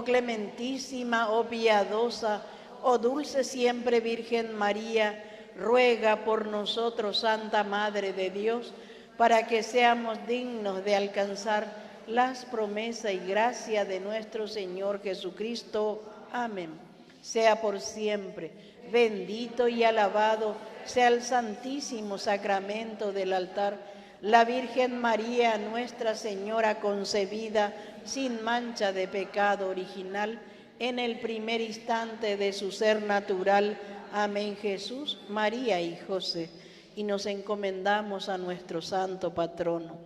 clementísima, oh piadosa, oh dulce siempre Virgen María, ruega por nosotros, Santa Madre de Dios, para que seamos dignos de alcanzar las promesas y gracia de nuestro Señor Jesucristo. Amén. Sea por siempre bendito y alabado sea el santísimo sacramento del altar, la Virgen María, Nuestra Señora concebida sin mancha de pecado original, en el primer instante de su ser natural. Amén. Jesús, María y José. Y nos encomendamos a nuestro santo patrono.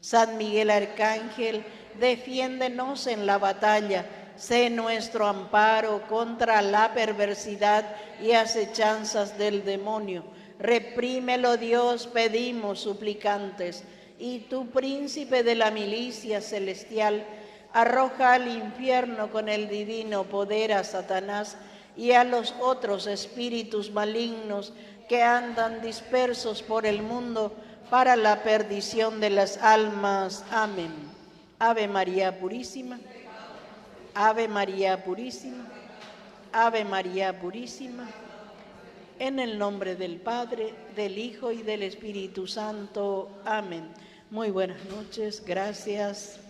San Miguel Arcángel, defiéndenos en la batalla. Sé nuestro amparo contra la perversidad y acechanzas del demonio. Reprímelo, Dios, pedimos suplicantes. Y tú, príncipe de la milicia celestial, arroja al infierno con el divino poder a Satanás y a los otros espíritus malignos que andan dispersos por el mundo para la perdición de las almas. Amén. Ave María Purísima. Ave María Purísima, Ave María Purísima, en el nombre del Padre, del Hijo y del Espíritu Santo. Amén. Muy buenas noches, gracias.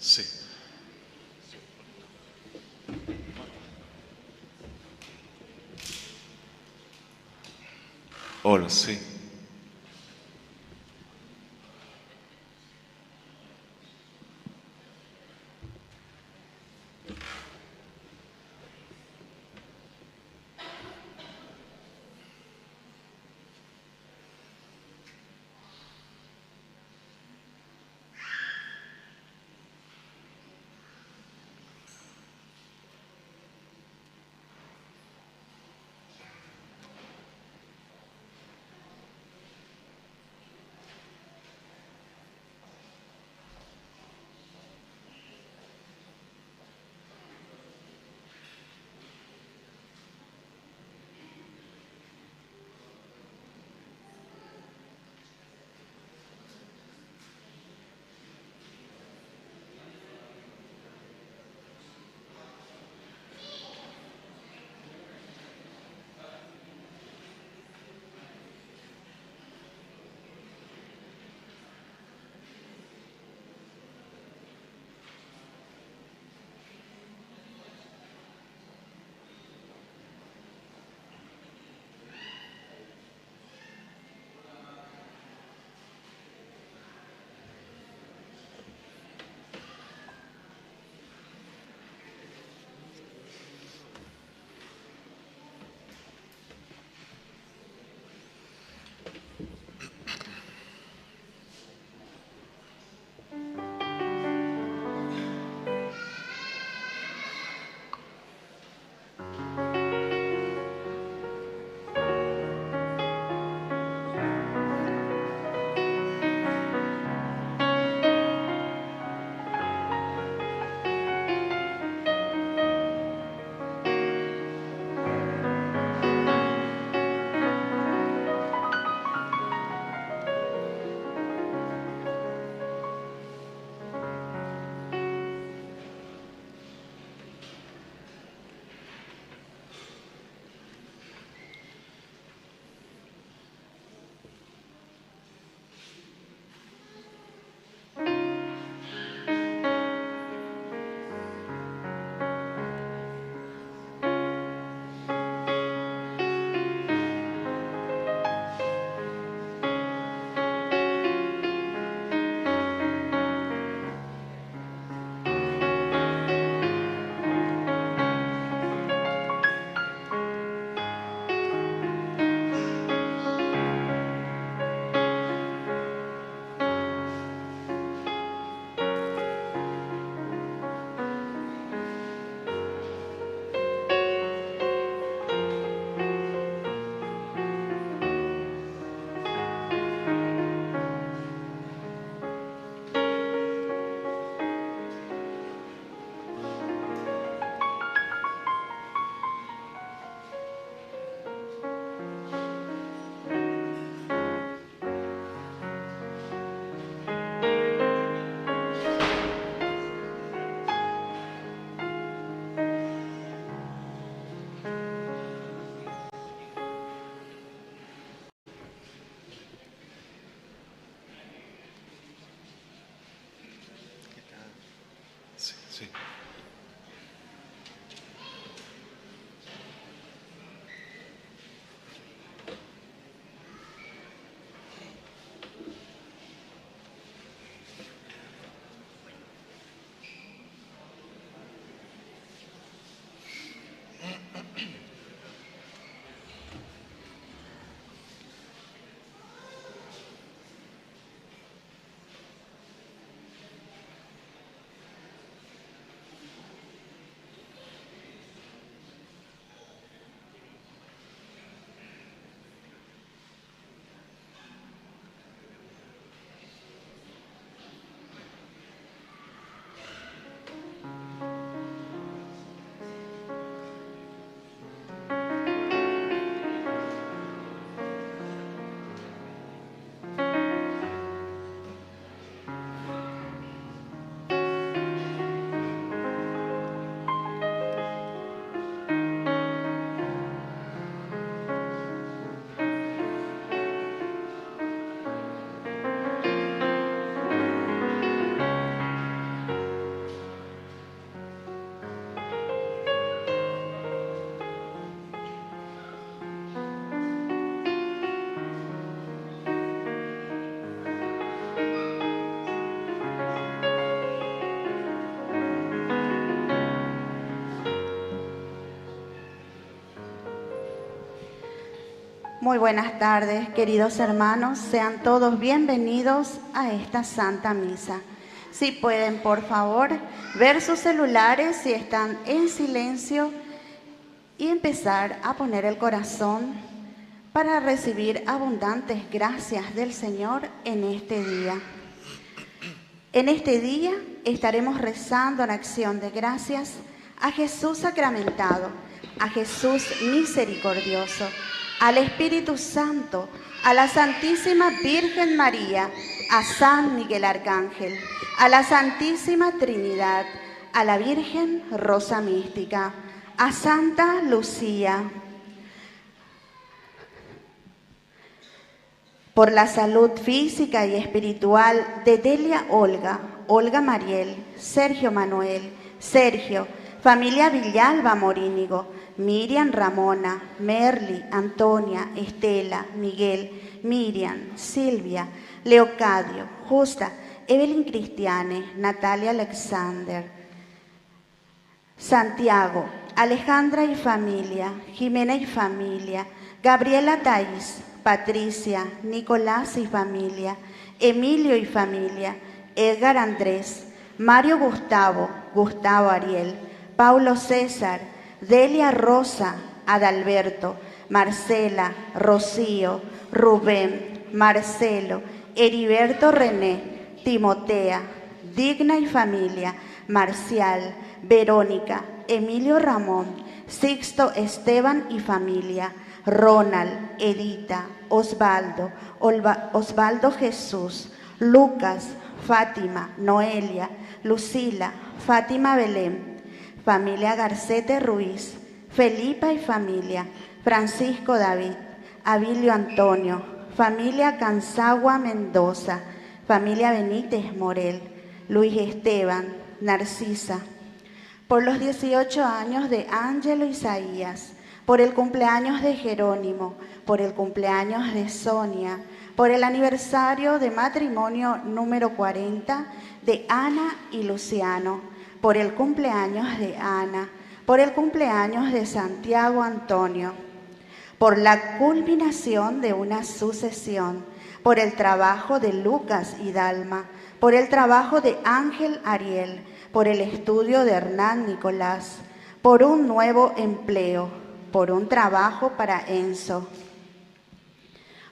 Sí. Hola, sí. Muy buenas tardes, queridos hermanos. Sean todos bienvenidos a esta Santa Misa. Si pueden, por favor, ver sus celulares si están en silencio y empezar a poner el corazón para recibir abundantes gracias del Señor en este día. En este día estaremos rezando en acción de gracias a Jesús sacramentado, a Jesús misericordioso, al Espíritu Santo, a la Santísima Virgen María, a San Miguel Arcángel, a la Santísima Trinidad, a la Virgen Rosa Mística, a Santa Lucía. Por la salud física y espiritual de Delia Olga, Olga Mariel, Sergio Manuel, Sergio, familia Villalba Morínigo, Miriam Ramona, Merly, Antonia, Estela, Miguel, Miriam, Silvia, Leocadio, Justa, Evelyn Cristiane, Natalia Alexander, Santiago, Alejandra y familia, Jimena y familia, Gabriela Thais, Patricia, Nicolás y familia, Emilio y familia, Edgar Andrés, Mario Gustavo, Gustavo Ariel, Paulo César, Delia Rosa, Adalberto, Marcela, Rocío, Rubén, Marcelo, Heriberto René, Timotea, Digna y familia, Marcial, Verónica, Emilio Ramón, Sixto Esteban y familia, Ronald, Edita, Osvaldo, Osvaldo Jesús, Lucas, Fátima, Noelia, Lucila, Fátima Belén, familia Garcete Ruiz, Felipa y familia, Francisco David, Abilio Antonio, familia Cansagua Mendoza, familia Benítez Morel, Luis Esteban, Narcisa, por los 18 años de Ángelo Isaías, por el cumpleaños de Jerónimo, por el cumpleaños de Sonia, por el aniversario de matrimonio número 40 de Ana y Luciano, por el cumpleaños de Ana, por el cumpleaños de Santiago Antonio, por la culminación de una sucesión, por el trabajo de Lucas y Dalma, por el trabajo de Ángel Ariel, por el estudio de Hernán Nicolás, por un nuevo empleo, por un trabajo para Enzo,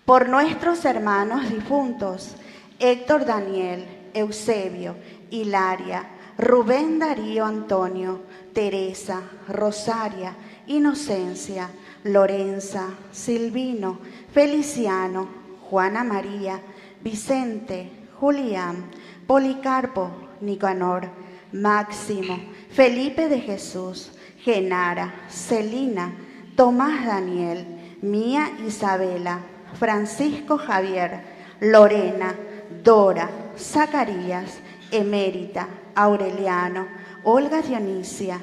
por nuestros hermanos difuntos, Héctor Daniel, Eusebio, Hilaria, Rubén Darío Antonio, Teresa, Rosaria, Inocencia, Lorenza, Silvino, Feliciano, Juana María, Vicente, Julián, Policarpo, Nicanor, Máximo, Felipe de Jesús, Genara, Celina, Tomás Daniel, Mía Isabela, Francisco Javier, Lorena, Dora, Zacarías, Emérita, Aureliano, Olga Dionisia,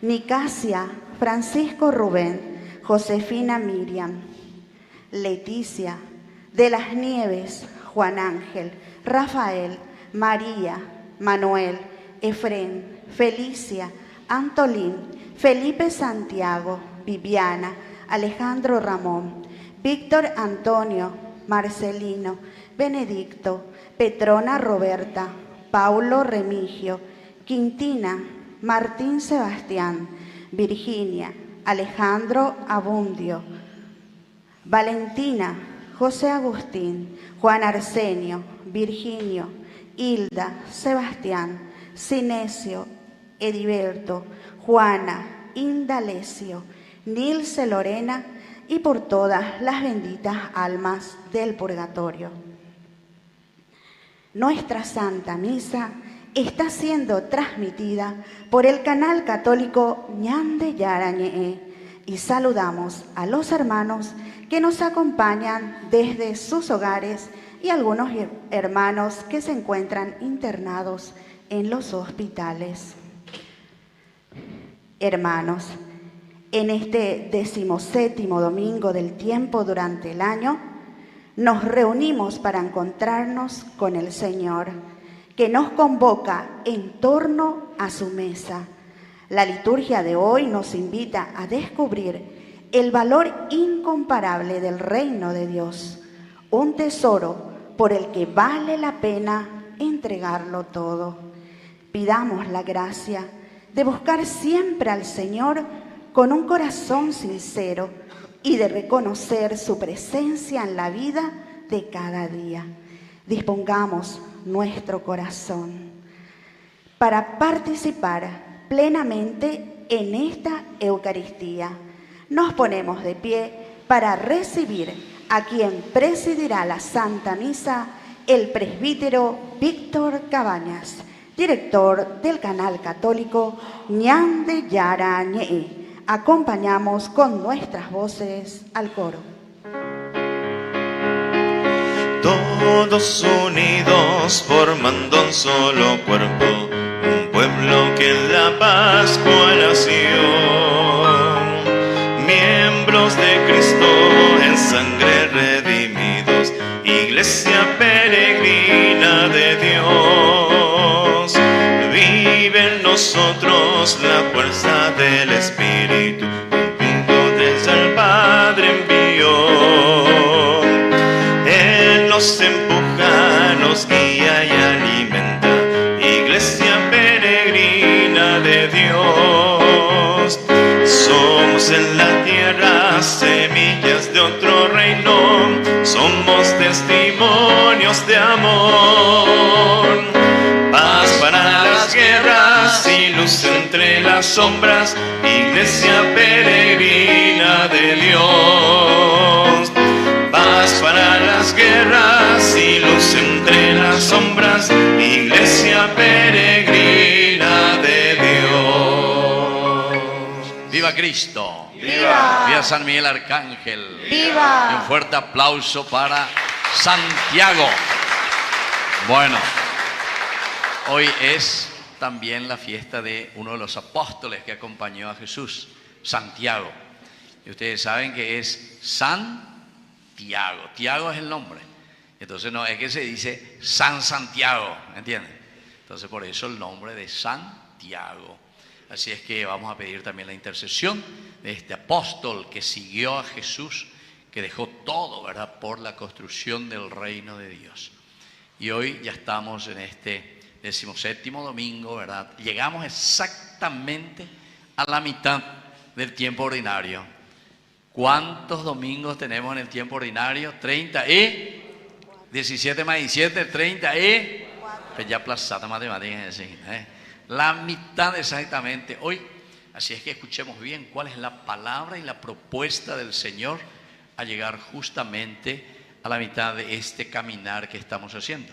Nicasia, Francisco Rubén, Josefina Miriam, Leticia, de las Nieves, Juan Ángel, Rafael, María, Manuel, Efrén, Felicia, Antolín, Felipe Santiago, Viviana, Alejandro Ramón, Víctor Antonio, Marcelino, Benedicto, Petrona Roberta, Paulo Remigio, Quintina, Martín Sebastián, Virginia, Alejandro Abundio, Valentina, José Agustín, Juan Arsenio, Virginio, Hilda, Sebastián, Sinesio, Ediberto, Juana, Indalecio, Nilce Lorena y por todas las benditas almas del purgatorio. Nuestra Santa Misa está siendo transmitida por el canal católico Ñande Yarañe y saludamos a los hermanos que nos acompañan desde sus hogares y algunos hermanos que se encuentran internados en los hospitales. Hermanos, en este 17º domingo del tiempo durante el año, nos reunimos para encontrarnos con el Señor, que nos convoca en torno a su mesa. La liturgia de hoy nos invita a descubrir el valor incomparable del reino de Dios, un tesoro por el que vale la pena entregarlo todo. Pidamos la gracia de buscar siempre al Señor con un corazón sincero y de reconocer su presencia en la vida de cada día. Dispongamos nuestro corazón para participar plenamente en esta Eucaristía. Nos ponemos de pie para recibir a quien presidirá la Santa Misa, el presbítero Víctor Cabañas, director del canal católico Ñan de Yara Ñe. Acompañamos con nuestras voces al coro. Todos unidos formando un solo cuerpo, un pueblo que en la Pascua nació. Miembros de Cristo en sangre redimidos, iglesia peregrina de Dios. Vive en nosotros la fuerza del Espíritu, cumplido desde el Padre envió. Él nos empuja, nos guía y alimenta, iglesia peregrina de Dios. Somos en la tierra semillas de otro reino, somos testimonios de amor. Paz para las guerras y luz entre las sombras, iglesia peregrina de Dios. Paz para las guerras y luz entre las sombras, iglesia peregrina de Dios. ¡Viva Cristo! ¡Viva! ¡Viva San Miguel Arcángel! ¡Viva! Y un fuerte aplauso para Santiago. Bueno, hoy es también la fiesta de uno de los apóstoles que acompañó a Jesús, Santiago. Y ustedes saben que es Santiago. Tiago es el nombre. Entonces no es que se dice San Santiago, ¿entienden? Entonces por eso el nombre de Santiago. Así es que vamos a pedir también la intercesión de este apóstol que siguió a Jesús, que dejó todo, ¿verdad?, por la construcción del reino de Dios. Y hoy ya estamos en este 17º domingo, ¿verdad? Llegamos exactamente a la mitad del tiempo ordinario. ¿Cuántos domingos tenemos en el tiempo ordinario? 30 y 17 más 17, 30 y... Pues ya plazada matemática, la mitad exactamente hoy. Así es que escuchemos bien cuál es la palabra y la propuesta del Señor a llegar justamente a la mitad de este caminar que estamos haciendo.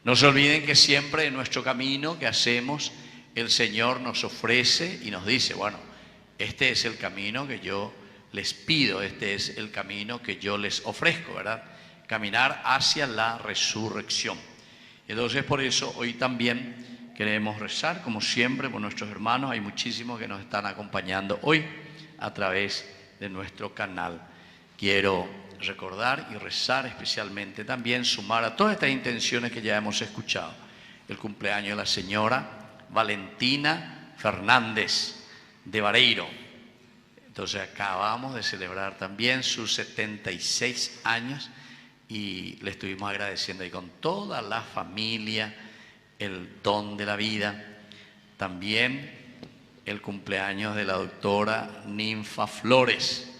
No se olviden que siempre en nuestro camino que hacemos, el Señor nos ofrece y nos dice, bueno, este es el camino que yo les pido, este es el camino que yo les ofrezco, ¿verdad? Caminar hacia la resurrección. Entonces por eso hoy también queremos rezar, como siempre, por nuestros hermanos. Hay muchísimos que nos están acompañando hoy a través de nuestro canal. Quiero recordar y rezar especialmente también, sumar a todas estas intenciones que ya hemos escuchado. El cumpleaños de la señora Valentina Fernández de Vareiro. Entonces acabamos de celebrar también sus 76 años y le estuvimos agradeciendo ahí con toda la familia el don de la vida. También el cumpleaños de la doctora Ninfa Flores.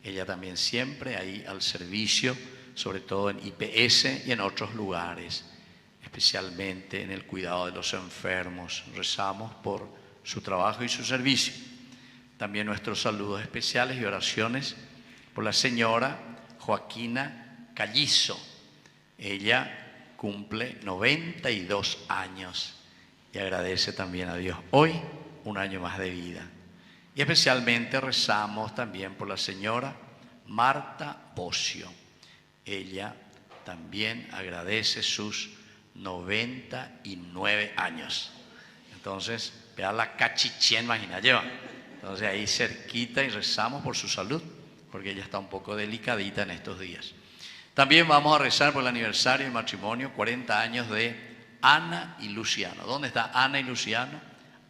Ella también siempre ahí al servicio, sobre todo en IPS y en otros lugares, especialmente en el cuidado de los enfermos. Rezamos por su trabajo y su servicio. También nuestros saludos especiales y oraciones por la señora Joaquina Callizo. Ella cumple 92 años y agradece también a Dios hoy un año más de vida. Y especialmente rezamos también por la señora Marta Bocio. Ella también agradece sus 99 años. Entonces, vea la cachichén, imagina, lleva. Entonces ahí cerquita y rezamos por su salud, porque ella está un poco delicadita en estos días. También vamos a rezar por el aniversario del matrimonio, 40 años de Ana y Luciano. ¿Dónde está Ana y Luciano?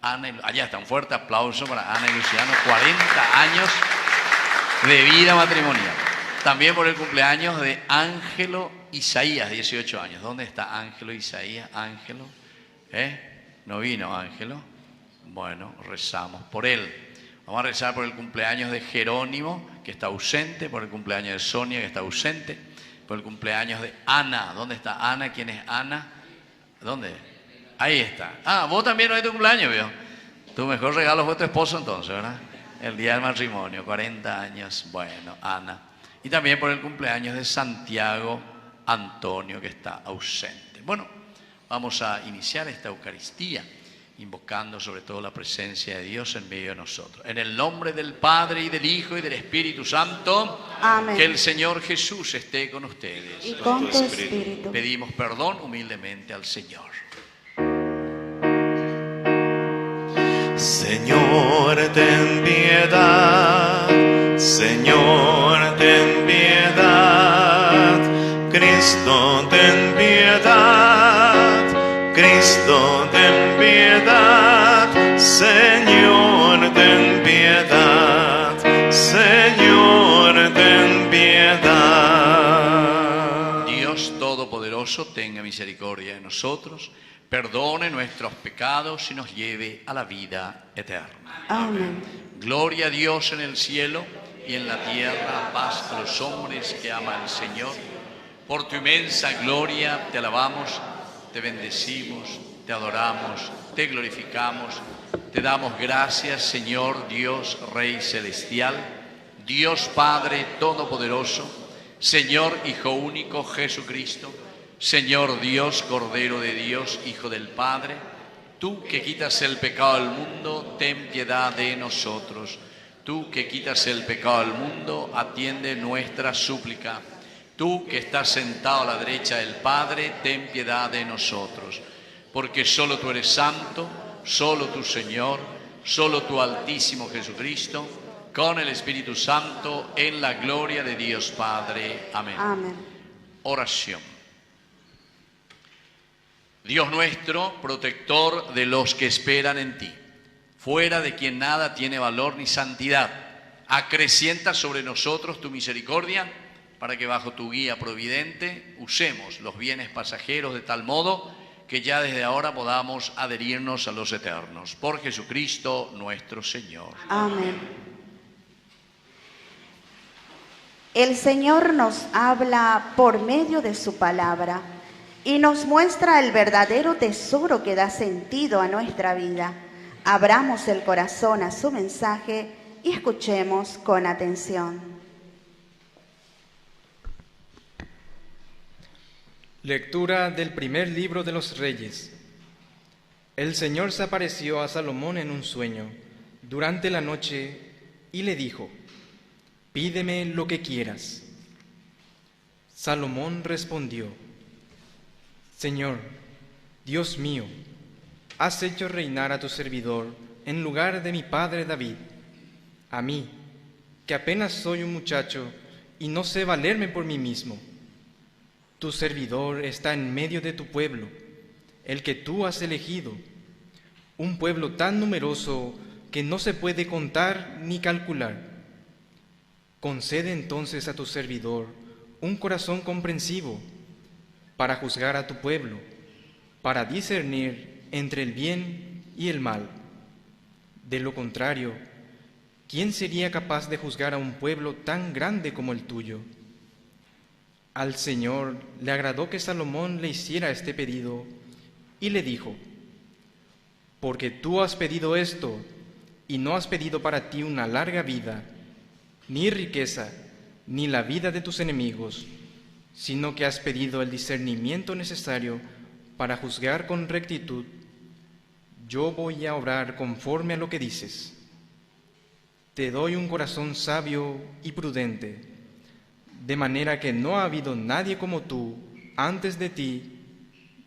Allá está, un fuerte aplauso para Ana y Luciano, 40 años de vida matrimonial. También por el cumpleaños de Ángelo Isaías, 18 años. ¿Dónde está Ángelo Isaías? Ángelo, ¿no vino Ángelo? Bueno, rezamos por él. Vamos a rezar por el cumpleaños de Jerónimo, que está ausente, por el cumpleaños de Sonia, que está ausente, por el cumpleaños de Ana. ¿Dónde está Ana? ¿Quién es Ana? ¿Dónde? Ahí está. Ah, vos también hoy es tu cumpleaños, ¿vio? Tu mejor regalo fue tu esposo entonces, ¿verdad? El día del matrimonio, 40 años. Bueno, Ana. Y también por el cumpleaños de Santiago Antonio, que está ausente. Bueno, vamos a iniciar esta Eucaristía, invocando sobre todo la presencia de Dios en medio de nosotros. En el nombre del Padre, y del Hijo, y del Espíritu Santo. Amén. Que el Señor Jesús esté con ustedes. Y con tu espíritu. Pedimos perdón humildemente al Señor. Señor, ten piedad. Señor, ten piedad. Cristo, ten piedad. Cristo, ten piedad. Señor, ten piedad. Señor, ten piedad. Dios Todopoderoso, tenga misericordia de nosotros, perdone nuestros pecados y nos lleve a la vida eterna. Amén. Gloria a Dios en el cielo y en la tierra, paz a los hombres que aman al Señor. Por tu inmensa gloria te alabamos, te bendecimos, te adoramos, te glorificamos, te damos gracias, Señor Dios, Rey Celestial, Dios Padre Todopoderoso, Señor Hijo único Jesucristo, Señor Dios, Cordero de Dios, Hijo del Padre, tú que quitas el pecado del mundo, ten piedad de nosotros. Tú que quitas el pecado del mundo, atiende nuestra súplica. Tú que estás sentado a la derecha del Padre, ten piedad de nosotros. Porque solo tú eres santo, solo tú Señor, solo tú Altísimo Jesucristo, con el Espíritu Santo, en la gloria de Dios Padre. Amén. Amén. Oración. Dios nuestro, protector de los que esperan en ti, fuera de quien nada tiene valor ni santidad, acrecienta sobre nosotros tu misericordia, para que bajo tu guía providente usemos los bienes pasajeros de tal modo que ya desde ahora podamos adherirnos a los eternos. Por Jesucristo nuestro Señor. Amén. El Señor nos habla por medio de su palabra y nos muestra el verdadero tesoro que da sentido a nuestra vida. Abramos el corazón a su mensaje y escuchemos con atención. Lectura del primer libro de los Reyes. El Señor se apareció a Salomón en un sueño durante la noche y le dijo: «Pídeme lo que quieras». Salomón respondió: «Señor, Dios mío, has hecho reinar a tu servidor en lugar de mi padre David, a mí, que apenas soy un muchacho y no sé valerme por mí mismo. Tu servidor está en medio de tu pueblo, el que tú has elegido, un pueblo tan numeroso que no se puede contar ni calcular. Concede entonces a tu servidor un corazón comprensivo para juzgar a tu pueblo, para discernir entre el bien y el mal. De lo contrario, ¿quién sería capaz de juzgar a un pueblo tan grande como el tuyo?». Al Señor le agradó que Salomón le hiciera este pedido y le dijo: «Porque tú has pedido esto y no has pedido para ti una larga vida, ni riqueza, ni la vida de tus enemigos, sino que has pedido el discernimiento necesario para juzgar con rectitud, yo voy a obrar conforme a lo que dices. Te doy un corazón sabio y prudente, de manera que no ha habido nadie como tú antes de ti,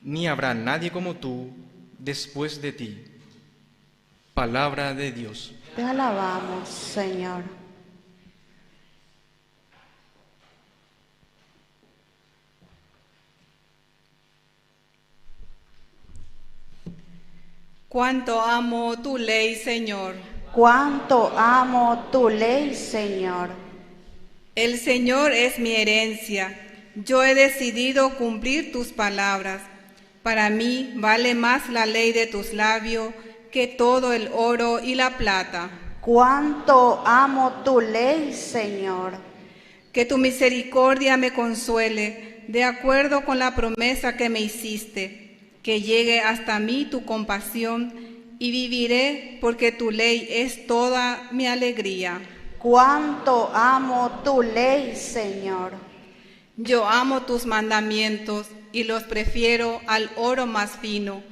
ni habrá nadie como tú después de ti». Palabra de Dios. Te alabamos, Señor. Cuánto amo tu ley, Señor. Cuánto amo tu ley, Señor. El Señor es mi herencia. Yo he decidido cumplir tus palabras. Para mí vale más la ley de tus labios que todo el oro y la plata. Cuánto amo tu ley, Señor. Que tu misericordia me consuele, de acuerdo con la promesa que me hiciste. Que llegue hasta mí tu compasión y viviré, porque tu ley es toda mi alegría. Cuánto amo tu ley, Señor. Yo amo tus mandamientos y los prefiero al oro más fino.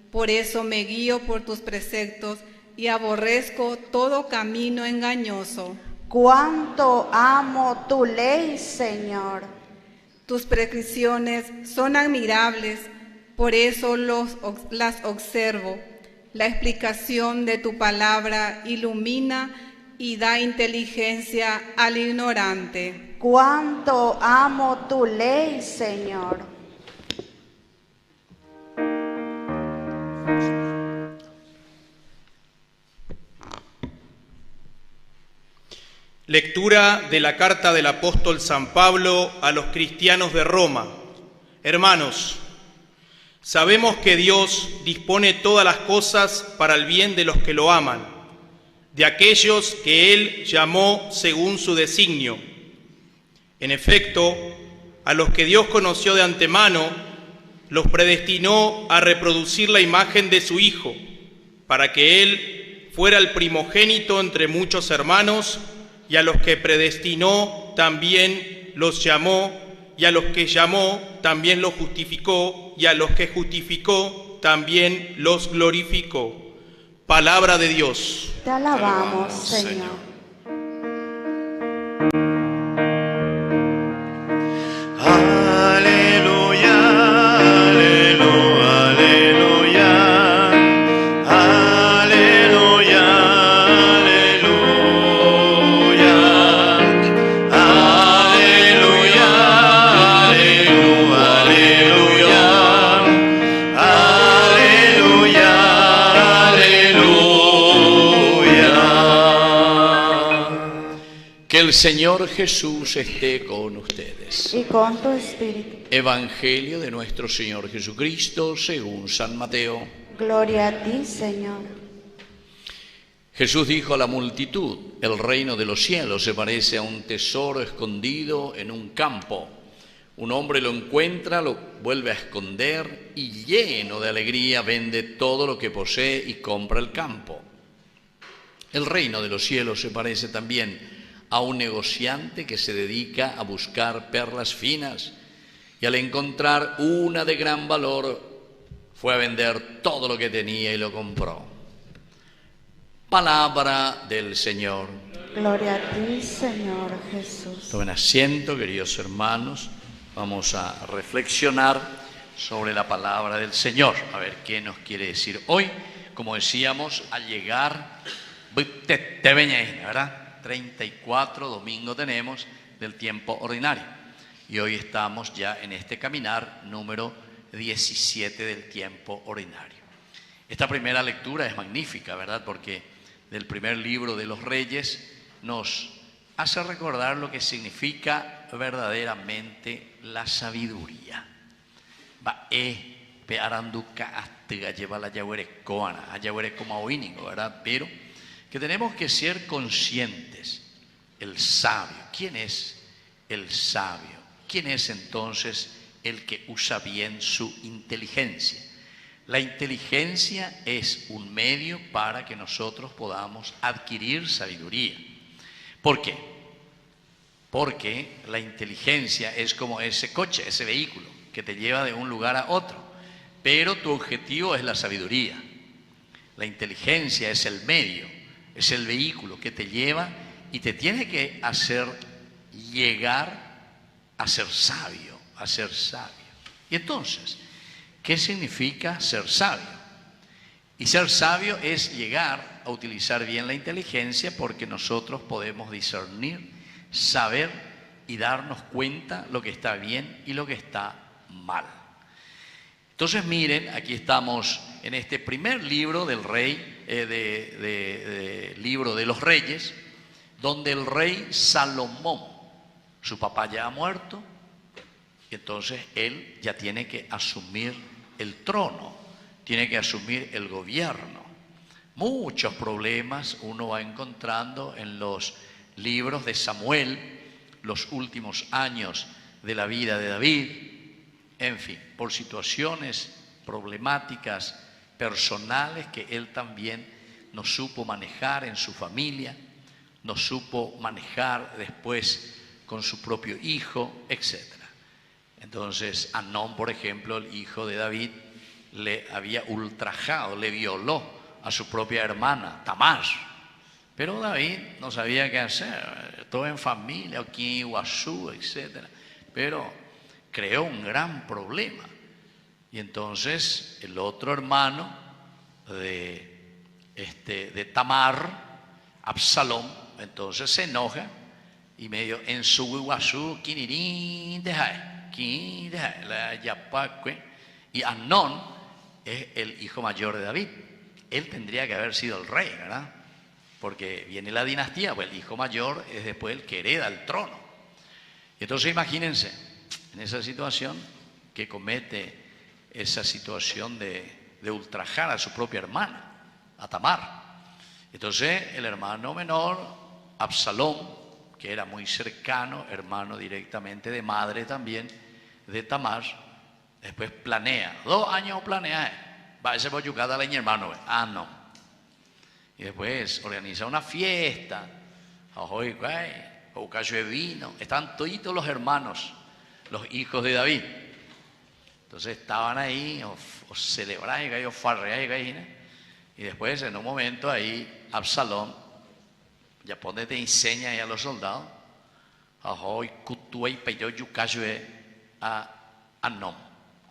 Por eso me guío por tus preceptos y aborrezco todo camino engañoso. Cuánto amo tu ley, Señor. Tus prescripciones son admirables, por eso las observo. La explicación de tu palabra ilumina y da inteligencia al ignorante. Cuánto amo tu ley, Señor. Lectura de la carta del apóstol San Pablo a los cristianos de Roma. Hermanos, sabemos que Dios dispone todas las cosas para el bien de los que lo aman, de aquellos que Él llamó según su designio. En efecto, a los que Dios conoció de antemano, los predestinó a reproducir la imagen de su Hijo, para que Él fuera el primogénito entre muchos hermanos, y a los que predestinó también los llamó, y a los que llamó también los justificó, y a los que justificó también los glorificó. Palabra de Dios. Te alabamos, Señor. Que el Señor Jesús esté con ustedes. Y con tu espíritu. Evangelio de nuestro Señor Jesucristo según San Mateo. Gloria a ti, Señor. Jesús dijo a la multitud: el reino de los cielos se parece a un tesoro escondido en un campo. Un hombre lo encuentra, lo vuelve a esconder y lleno de alegría vende todo lo que posee y compra el campo. El reino de los cielos se parece también a un negociante que se dedica a buscar perlas finas y al encontrar una de gran valor fue a vender todo lo que tenía y lo compró. Palabra del Señor. Gloria a ti, Señor Jesús. Tomen asiento, queridos hermanos. Vamos a reflexionar sobre la palabra del Señor. A ver qué nos quiere decir hoy. Como decíamos, al llegar, te veñéis, ¿verdad? 34 domingos tenemos del tiempo ordinario. Y hoy estamos ya en este caminar número 17 del tiempo ordinario. Esta primera lectura es magnífica, ¿verdad? Porque del primer libro de los Reyes nos hace recordar lo que significa verdaderamente la sabiduría. ¿Verdad? Pero que tenemos que ser conscientes. El sabio, ¿quién es el sabio? ¿Quién es entonces el que usa bien su inteligencia? La inteligencia es un medio para que nosotros podamos adquirir sabiduría. ¿Por qué? Porque la inteligencia es como ese coche, ese vehículo que te lleva de un lugar a otro, pero tu objetivo es la sabiduría. La inteligencia es el medio, es el vehículo que te lleva y te tiene que hacer llegar a ser sabio, a ser sabio. Y entonces, ¿qué significa ser sabio? Y ser sabio es llegar a utilizar bien la inteligencia porque nosotros podemos discernir, saber y darnos cuenta lo que está bien y lo que está mal. Entonces miren, aquí estamos en este primer libro del rey, libro de los reyes, donde el rey Salomón Su papá ya ha muerto y entonces él ya tiene que asumir el trono, tiene que asumir el gobierno. Muchos problemas uno va encontrando en los libros de Samuel, los últimos años de la vida de David, en fin, por situaciones problemáticas personales que él también no supo manejar en su familia, no supo manejar después con su propio hijo, etc. Entonces, Amnón, por ejemplo, el hijo de David, le había ultrajado, le violó a su propia hermana, Tamar. Pero David no sabía qué hacer, todo en familia, aquí en Iguazú, etc. Pero creó un gran problema. Y entonces el otro hermano de Tamar, Absalón, entonces se enoja y medio en su Iguazú, y Amnón es el hijo mayor de David. Él tendría que haber sido el rey, ¿verdad? Porque viene la dinastía, pues el hijo mayor es después el que hereda el trono. Entonces imagínense, en esa situación que comete esa situación de ultrajar a su propia hermana, a Tamar. Entonces el hermano menor, Absalón, que era muy cercano, hermano directamente de madre también, de Tamar, después planea, 2 años planea, va a ser boyucada a mi hermano, no. Y después organiza una fiesta, de vino, están toditos los hermanos, los hijos de David. Entonces estaban ahí, o celebraban, o farreaban, y después en un momento ahí Absalón, ya ponete enseña ahí a los soldados, a Amnón,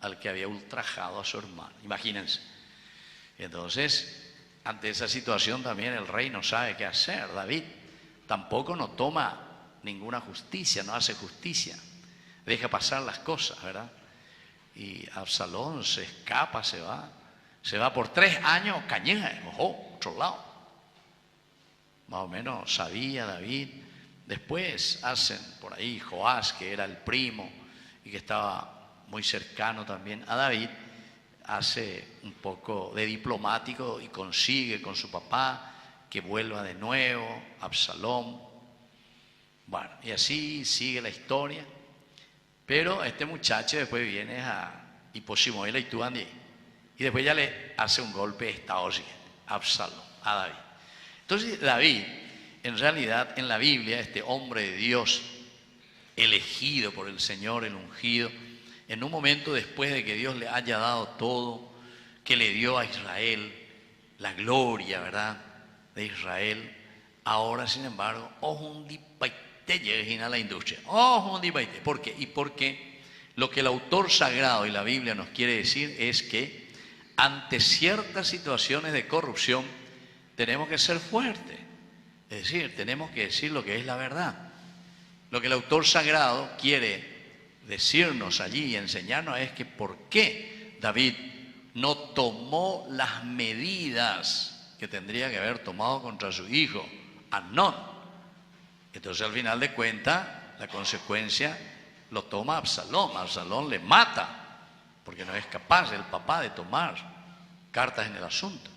al que había ultrajado a su hermano. Imagínense. Entonces, ante esa situación también el rey no sabe qué hacer. David tampoco no toma ninguna justicia, no hace justicia, deja pasar las cosas, ¿verdad? Y Absalón se escapa, se va por 3 años, cañeja, otro lado. Más o menos sabía David. Después hacen por ahí Joás, que era el primo y que estaba muy cercano también a David, hace un poco de diplomático y consigue con su papá que vuelva de nuevo Absalón. Bueno, y así sigue la historia. Pero este muchacho después viene y Posimoela y Tuandi, y después ya le hace un golpe de estado siguiente, Absalón, a David. Entonces David, en realidad en la Biblia, este hombre de Dios, elegido por el Señor, el ungido, en un momento después de que Dios le haya dado todo, que le dio a Israel la gloria, ¿verdad?, de Israel, ahora sin embargo, la industria. ¿Por qué? Y porque lo que el autor sagrado y la Biblia nos quiere decir es que ante ciertas situaciones de corrupción tenemos que ser fuertes. Es decir, tenemos que decir lo que es la verdad. Lo que el autor sagrado quiere decirnos allí y enseñarnos es que por qué David no tomó las medidas que tendría que haber tomado contra su hijo, Amnón. Entonces al final de cuentas, la consecuencia lo toma Absalón. Absalón le mata, porque no es capaz el papá de tomar cartas en el asunto.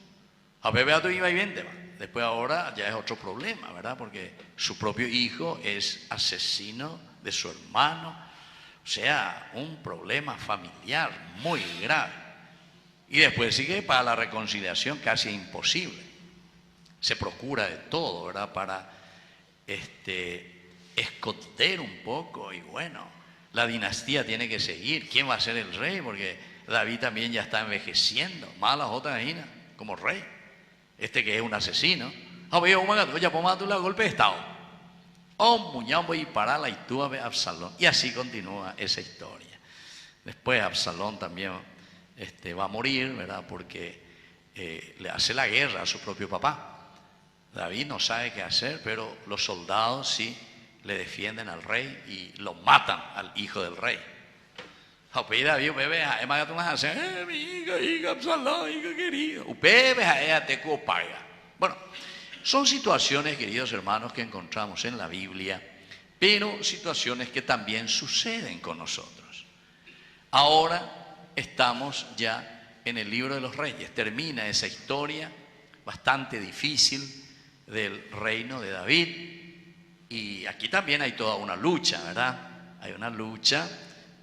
A bebé tú iba y vente. Después ahora ya es otro problema, ¿verdad? Porque su propio hijo es asesino de su hermano. O sea, un problema familiar muy grave. Y después sigue para la reconciliación casi imposible. Se procura de todo, ¿verdad? Para esconder un poco, y bueno, la dinastía tiene que seguir. ¿Quién va a ser el rey? Porque David también ya está envejeciendo. Malas otras como rey. Este que es un asesino. Ya pongo la golpe de estado. Muñambo y para la itúa de Absalón. Y así continúa esa historia. Después Absalón también va a morir, ¿verdad? Porque le hace la guerra a su propio papá. David no sabe qué hacer, pero los soldados sí le defienden al rey y lo matan al hijo del rey. Mi hija, Absalón, hijo querido. Bueno, son situaciones, queridos hermanos, que encontramos en la Biblia pero situaciones que también suceden con nosotros. Ahora estamos ya en el libro de los Reyes, termina esa historia bastante difícil del reino de David, y aquí también hay toda una lucha, ¿verdad? Hay una lucha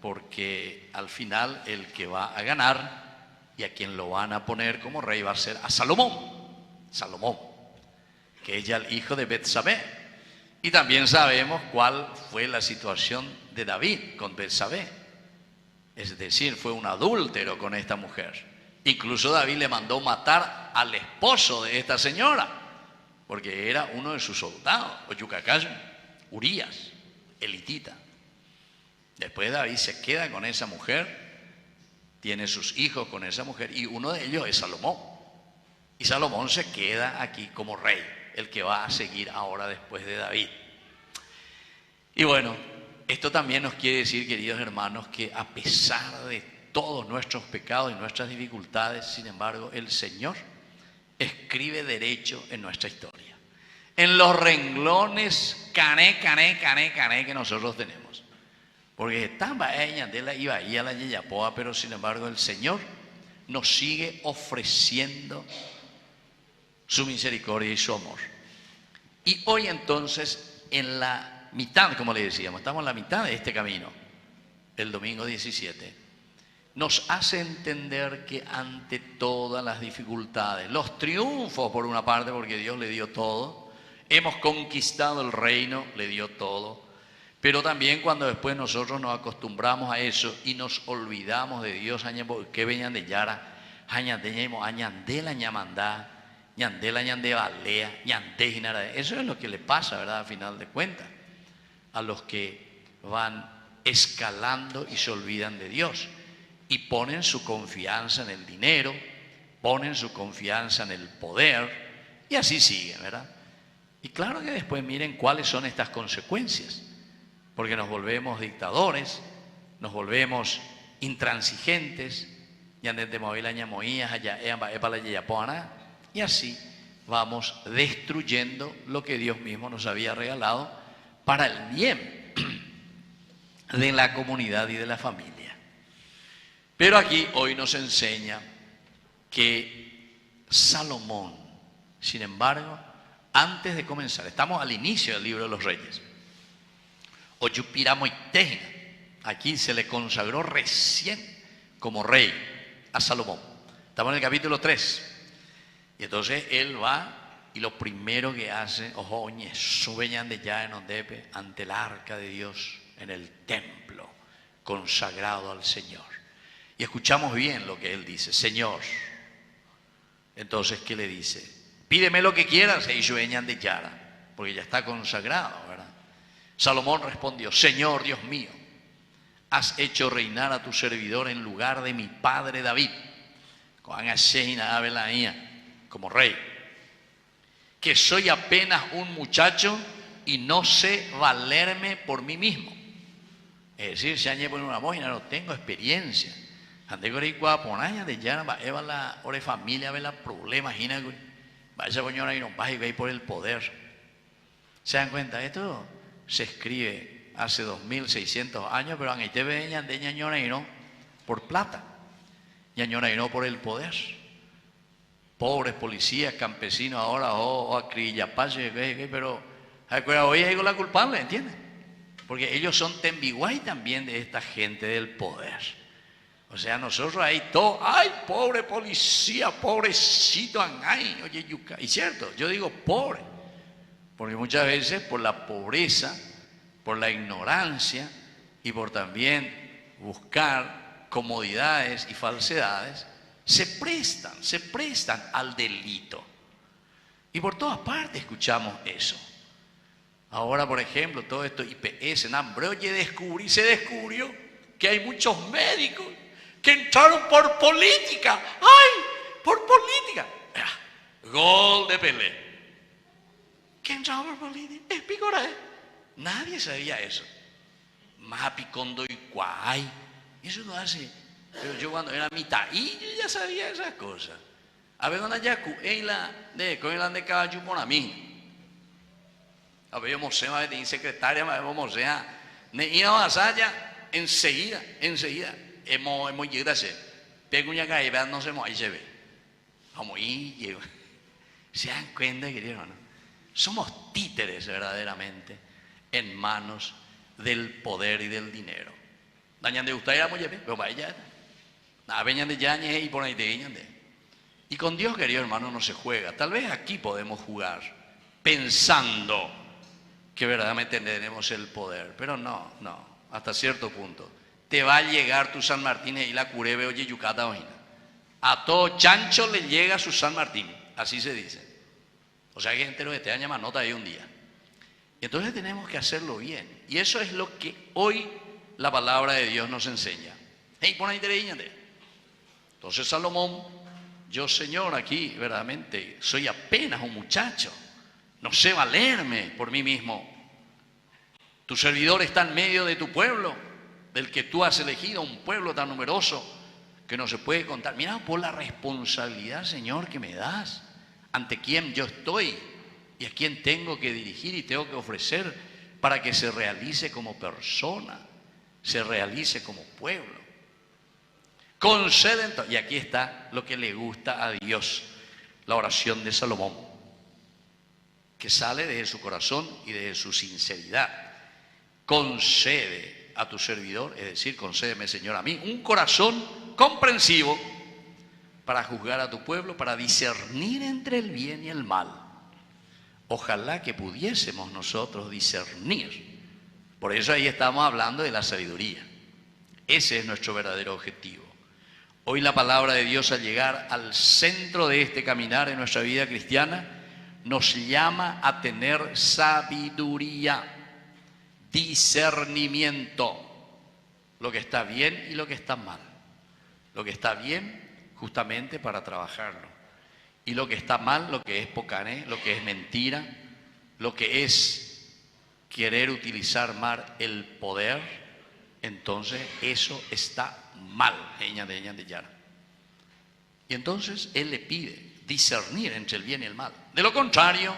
porque al final el que va a ganar y a quien lo van a poner como rey va a ser a Salomón, que es ya el hijo de Betsabé. Y también sabemos cuál fue la situación de David con Betsabé. Es decir, fue un adúltero con esta mujer. Incluso David le mandó matar al esposo de esta señora, porque era uno de sus soldados, Oyucacayo, Urías, elitita. Después David se queda con esa mujer, tiene sus hijos con esa mujer, y uno de ellos es Salomón. Y Salomón se queda aquí como rey, el que va a seguir ahora después de David. Y bueno, esto también nos quiere decir, queridos hermanos, que a pesar de todos nuestros pecados y nuestras dificultades, sin embargo, el Señor escribe derecho en nuestra historia, en los renglones cané que nosotros tenemos. Porque estaba ella de la iba a la Yeyapoa, pero sin embargo el Señor nos sigue ofreciendo su misericordia y su amor. Y hoy entonces, en la mitad, como le decíamos, estamos en la mitad de este camino, el domingo 17, nos hace entender que ante todas las dificultades, los triunfos por una parte, porque Dios le dio todo, hemos conquistado el reino, le dio todo, pero también cuando después nosotros nos acostumbramos a eso y nos olvidamos de Dios, que venían de Yara, añandela ñamandá, ñandela ñande balea, ñande jinara. Eso es lo que le pasa, ¿verdad? Al final de cuentas, a los que van escalando y se olvidan de Dios y ponen su confianza en el dinero, ponen su confianza en el poder y así siguen, ¿verdad? Y claro que después miren cuáles son estas consecuencias, porque nos volvemos dictadores, nos volvemos intransigentes, y así vamos destruyendo lo que Dios mismo nos había regalado para el bien de la comunidad y de la familia. Pero aquí hoy nos enseña que Salomón, sin embargo, antes de comenzar, estamos al inicio del libro de los Reyes, aquí se le consagró recién como rey a Salomón. Estamos en el capítulo 3. Y entonces él va y lo primero que hace, subeñan de ya en Ondepe, ante el arca de Dios, en el templo consagrado al Señor. Y escuchamos bien lo que él dice, Señor. Entonces, ¿qué le dice? Pídeme lo que quieras, y sueñan de Yara, porque ya está consagrado, ¿verdad? Salomón respondió, Señor Dios mío, has hecho reinar a tu servidor en lugar de mi padre David, como rey, que soy apenas un muchacho y no sé valerme por mí mismo. Es decir, si añe por una mojina, no tengo experiencia. Ande con el guaponaña de ya va a la ore familia, ve la problema, imagina, vaya coñona y no va a ir por el poder. ¿Se dan cuenta? Esto se escribe hace 2600 años, pero en te venían de ñañona y no por plata, ñañona y no por el poder. Pobres policías, campesinos ahora, acrillapache, pero hoy es la culpable, ¿entiendes? Porque ellos son tembiguay también de esta gente del poder. O sea, nosotros ahí todo, ay, pobre policía, pobrecito, ay, oye, yuca. Y cierto, yo digo pobre, porque muchas veces por la pobreza, por la ignorancia y por también buscar comodidades y falsedades, se prestan al delito. Y por todas partes escuchamos eso. Ahora, por ejemplo, todo esto IPS, se descubrió que hay muchos médicos que entraron por política. ¡Ay! Por política. Gol de Pelé. ¿Qué entraba por política? Es picora, ¿eh? Nadie sabía eso. Mapi condo y cuay. Eso lo hace. Pero yo cuando era mitad, y yo ya sabía esas cosas. A ver, cuando ya con la de caballo por a mí. Habíamos secretaria, habíamos iba a Saya enseguida. Hemos llegado a ser. Pego una caída, no se ahí se ve. Vamos y se dan cuenta, querido hermano. Somos títeres verdaderamente en manos del poder y del dinero. Dañan de usted era muy bien, pero vaya. Nada, venían de yañez y por ahí de yañez. Y con Dios, querido hermano, no se juega. Tal vez aquí podemos jugar pensando que verdaderamente tenemos el poder, pero no, hasta cierto punto. Te va a llegar tu San Martín y la curebe oye yucata ojina. A todo chancho le llega su San Martín, así se dice. O sea que entero que te dan llamar nota ahí un día. Y entonces tenemos que hacerlo bien. Y eso es lo que hoy la palabra de Dios nos enseña. Hey, pon ahí te. Entonces Salomón, yo Señor aquí verdaderamente soy apenas un muchacho. No sé valerme por mí mismo. Tu servidor está en medio de tu pueblo, del que tú has elegido, un pueblo tan numeroso que no se puede contar. Mira por la responsabilidad, Señor, que me das, ante quién yo estoy y a quién tengo que dirigir y tengo que ofrecer para que se realice como persona, se realice como pueblo. Concede, y aquí está lo que le gusta a Dios, la oración de Salomón, que sale de su corazón y de su sinceridad. Concede a tu servidor, es decir, concédeme, Señor, a mí un corazón comprensivo para juzgar a tu pueblo, para discernir entre el bien y el mal. Ojalá que pudiésemos nosotros discernir. Por eso ahí estamos hablando de la sabiduría. Ese es nuestro verdadero objetivo. Hoy la palabra de Dios, al llegar al centro de este caminar en nuestra vida cristiana, nos llama a tener sabiduría, discernimiento, lo que está bien y lo que está mal. Lo que está bien justamente para trabajarlo, y lo que está mal, lo que es pocané, lo que es mentira, lo que es querer utilizar mal el poder, entonces eso está mal. Y entonces él le pide discernir entre el bien y el mal. De lo contrario,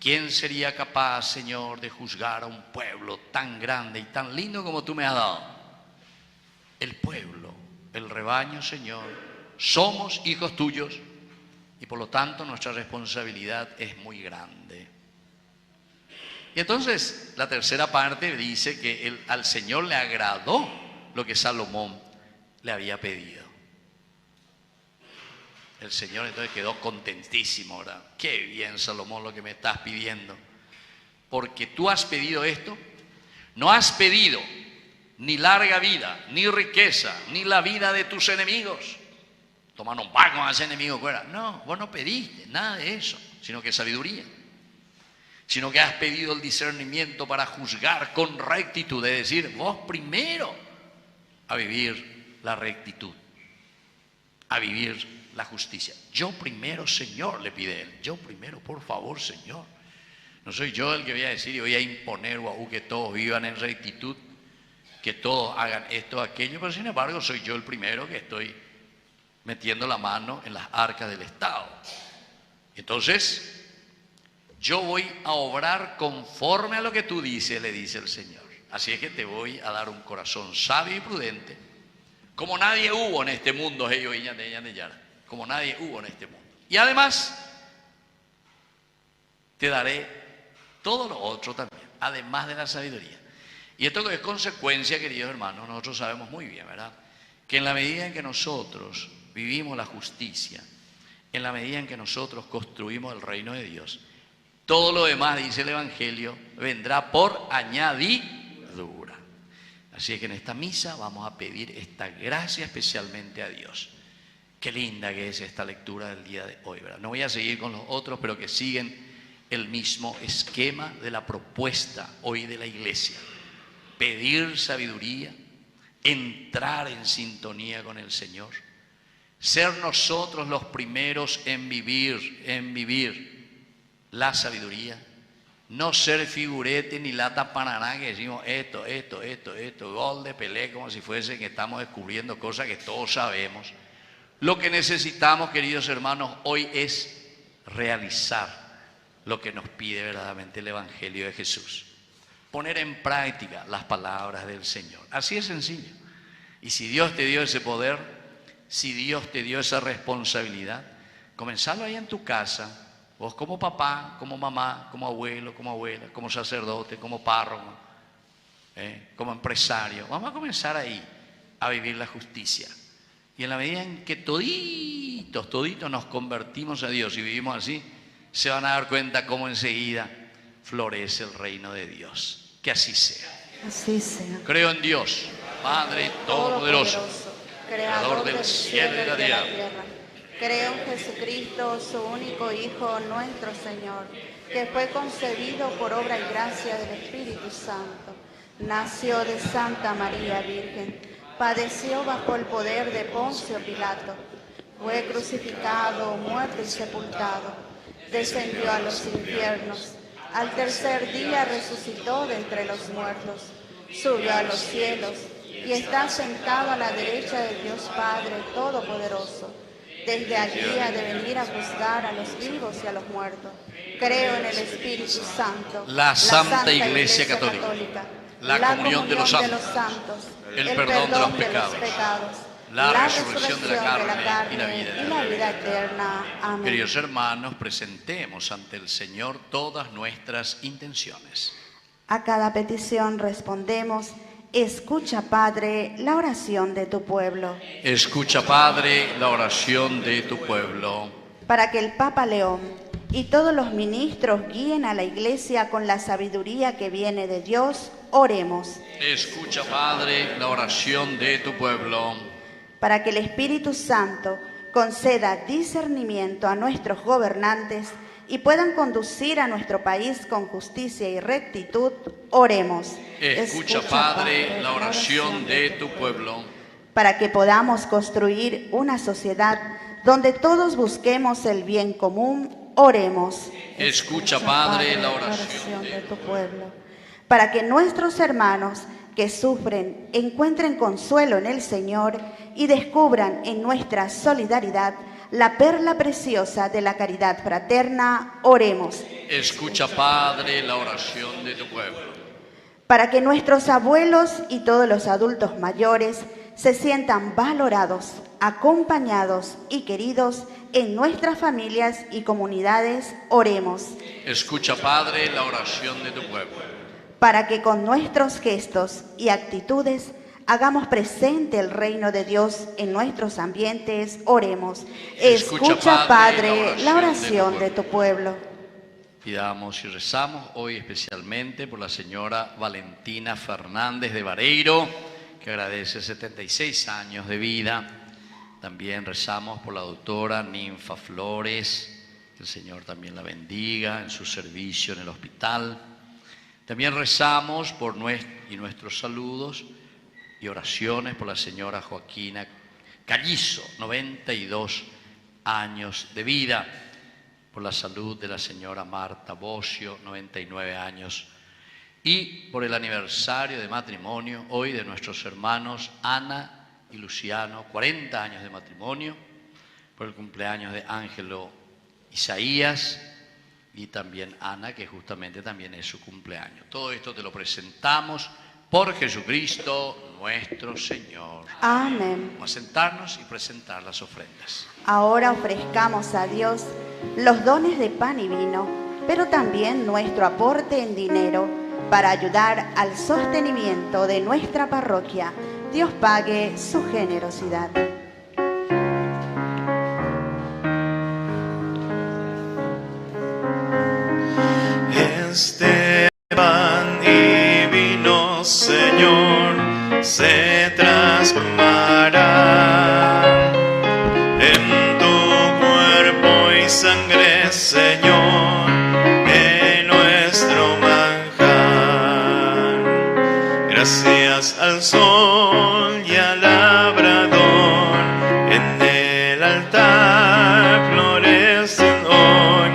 ¿quién sería capaz, Señor, de juzgar a un pueblo tan grande y tan lindo como tú me has dado? El pueblo, el rebaño, Señor, somos hijos tuyos y por lo tanto nuestra responsabilidad es muy grande. Y entonces la tercera parte dice que al Señor le agradó lo que Salomón le había pedido. El Señor entonces quedó contentísimo, ¿verdad? Qué bien, Salomón, lo que me estás pidiendo. Porque tú has pedido esto, no has pedido ni larga vida, ni riqueza, ni la vida de tus enemigos. Tomar un pago a ese enemigo fuera. No, vos no pediste nada de eso, sino que sabiduría. Sino que has pedido el discernimiento para juzgar con rectitud, es decir, vos primero a vivir la rectitud, a vivir la justicia. Yo primero, Señor, le pide él. Yo primero, por favor, Señor. No soy yo el que voy a decir y voy a imponer que todos vivan en rectitud, que todos hagan esto o aquello, pero sin embargo soy yo el primero que estoy metiendo la mano en las arcas del Estado. Entonces, yo voy a obrar conforme a lo que tú dices, le dice el Señor. Así es que te voy a dar un corazón sabio y prudente, como nadie hubo en este mundo, como nadie hubo en este mundo. Y además, te daré todo lo otro también, además de la sabiduría. Y esto es consecuencia, queridos hermanos, nosotros sabemos muy bien, ¿verdad? Que en la medida en que nosotros vivimos la justicia, en la medida en que nosotros construimos el reino de Dios, todo lo demás, dice el Evangelio, vendrá por añadidura. Así es que en esta misa vamos a pedir esta gracia especialmente a Dios. Qué linda que es esta lectura del día de hoy, ¿verdad? No voy a seguir con los otros, pero que siguen el mismo esquema de la propuesta hoy de la Iglesia. Pedir sabiduría, entrar en sintonía con el Señor, ser nosotros los primeros en vivir la sabiduría, no ser figurete ni lata paraná que decimos esto, gol de Pelé, como si fuese que estamos descubriendo cosas que todos sabemos. Lo que necesitamos, queridos hermanos, hoy es realizar lo que nos pide verdaderamente el Evangelio de Jesús. Poner en práctica las palabras del Señor. Así es sencillo. Y si Dios te dio ese poder, si Dios te dio esa responsabilidad, comenzalo ahí en tu casa. Vos como papá, como mamá, como abuelo, como abuela, como sacerdote, como párroco, como empresario. Vamos a comenzar ahí a vivir la justicia. Y en la medida en que toditos nos convertimos a Dios y vivimos así, se van a dar cuenta cómo enseguida florece el reino de Dios. Que así sea. Así sea. Creo en Dios, Padre Todopoderoso, Creador del cielo y de la tierra. Creo en Jesucristo, su único Hijo, nuestro Señor, que fue concebido por obra y gracia del Espíritu Santo. Nació de Santa María Virgen, padeció bajo el poder de Poncio Pilato, fue crucificado, muerto y sepultado, descendió a los infiernos, al tercer día resucitó de entre los muertos, subió a los cielos y está sentado a la derecha de Dios Padre Todopoderoso. Desde allí ha de venir a juzgar a los vivos y a los muertos. Creo en el Espíritu Santo, la Santa Iglesia Católica, la comunión de los santos, el perdón de los pecados, la resurrección de la carne y la vida eterna. Amén. Queridos hermanos, presentemos ante el Señor todas nuestras intenciones. A cada petición respondemos: escucha, Padre, la oración de tu pueblo. Escucha, Padre, la oración de tu pueblo. Para que el Papa León y todos los ministros guíen a la Iglesia con la sabiduría que viene de Dios, oremos. Escucha, Padre, la oración de tu pueblo. Para que el Espíritu Santo conceda discernimiento a nuestros gobernantes y puedan conducir a nuestro país con justicia y rectitud, oremos. Escucha, Padre, la oración de tu pueblo. Para que podamos construir una sociedad donde todos busquemos el bien común, oremos. Escucha, Padre, la oración de tu pueblo. Para que nuestros hermanos que sufren encuentren consuelo en el Señor y descubran en nuestra solidaridad la perla preciosa de la caridad fraterna, oremos. Escucha, Padre, la oración de tu pueblo. Para que nuestros abuelos y todos los adultos mayores se sientan valorados, acompañados y queridos en nuestras familias y comunidades, oremos. Escucha, Padre, la oración de tu pueblo. Para que con nuestros gestos y actitudes hagamos presente el reino de Dios en nuestros ambientes, oremos. Escucha, Padre, la oración de tu pueblo. Pidamos y rezamos hoy especialmente por la señora Valentina Fernández de Vareiro, que agradece 76 años de vida. También rezamos por la doctora Ninfa Flores, que el Señor también la bendiga en su servicio en el hospital. También rezamos por nuestros saludos y oraciones por la señora Joaquina Callizo, 92 años de vida, por la salud de la señora Marta Bocio, 99 años, y por el aniversario de matrimonio hoy de nuestros hermanos Ana y Luciano, 40 años de matrimonio, por el cumpleaños de Ángelo Isaías y también Ana, que justamente también es su cumpleaños. Todo esto te lo presentamos por Jesucristo nuestro Señor. Amén. Vamos a sentarnos y presentar las ofrendas. Ahora ofrezcamos a Dios los dones de pan y vino, pero también nuestro aporte en dinero para ayudar al sostenimiento de nuestra parroquia. Dios pague su generosidad. Este pan y vino, Señor, se transformará en tu cuerpo y sangre, Señor, en nuestro manjar. Gracias al sol y al labrador, en el altar florecen hoy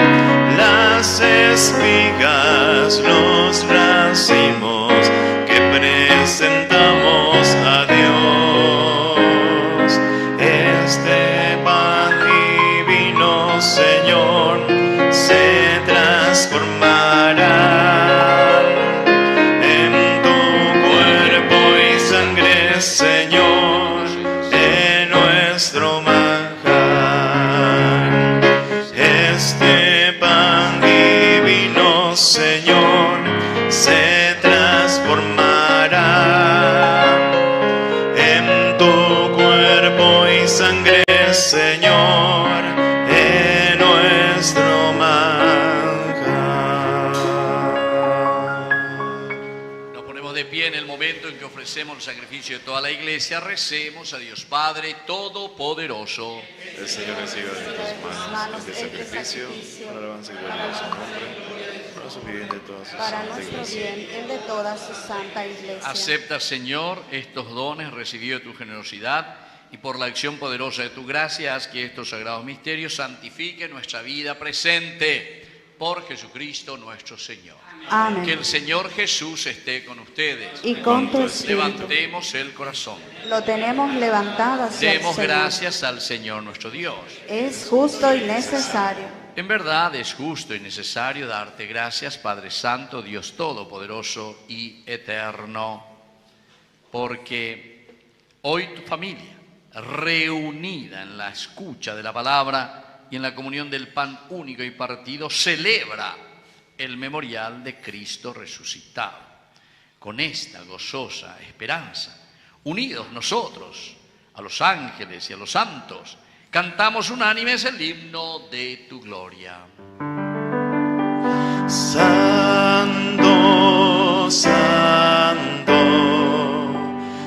las espigas, los racimos que presentamos a Dios. Este pan y vino, Señor, se transformará de pie en el momento en que ofrecemos el sacrificio de toda la iglesia, recemos a Dios Padre Todopoderoso. El Señor reciba de tus manos este sacrificio, para alabanza y gloria de su nombre, para su bien de toda su para santa nuestro iglesia. bien, el de toda su santa iglesia. Acepta, Señor, estos dones recibidos de tu generosidad y por la acción poderosa de tu gracia, haz que estos sagrados misterios santifiquen nuestra vida presente por Jesucristo nuestro Señor. Amén. Que el Señor Jesús esté con ustedes. Y con tu espíritu. Levantemos el corazón. Lo tenemos levantado hacia el Demos Señor. gracias al Señor nuestro Dios. Es justo y necesario. En verdad es justo y necesario darte gracias, Padre Santo, Dios Todopoderoso y Eterno, porque hoy tu familia, reunida en la escucha de la palabra y en la comunión del pan único y partido, celebra el memorial de Cristo resucitado. Con esta gozosa esperanza, unidos nosotros a los ángeles y a los santos, cantamos unánimes el himno de tu gloria. Santo, santo,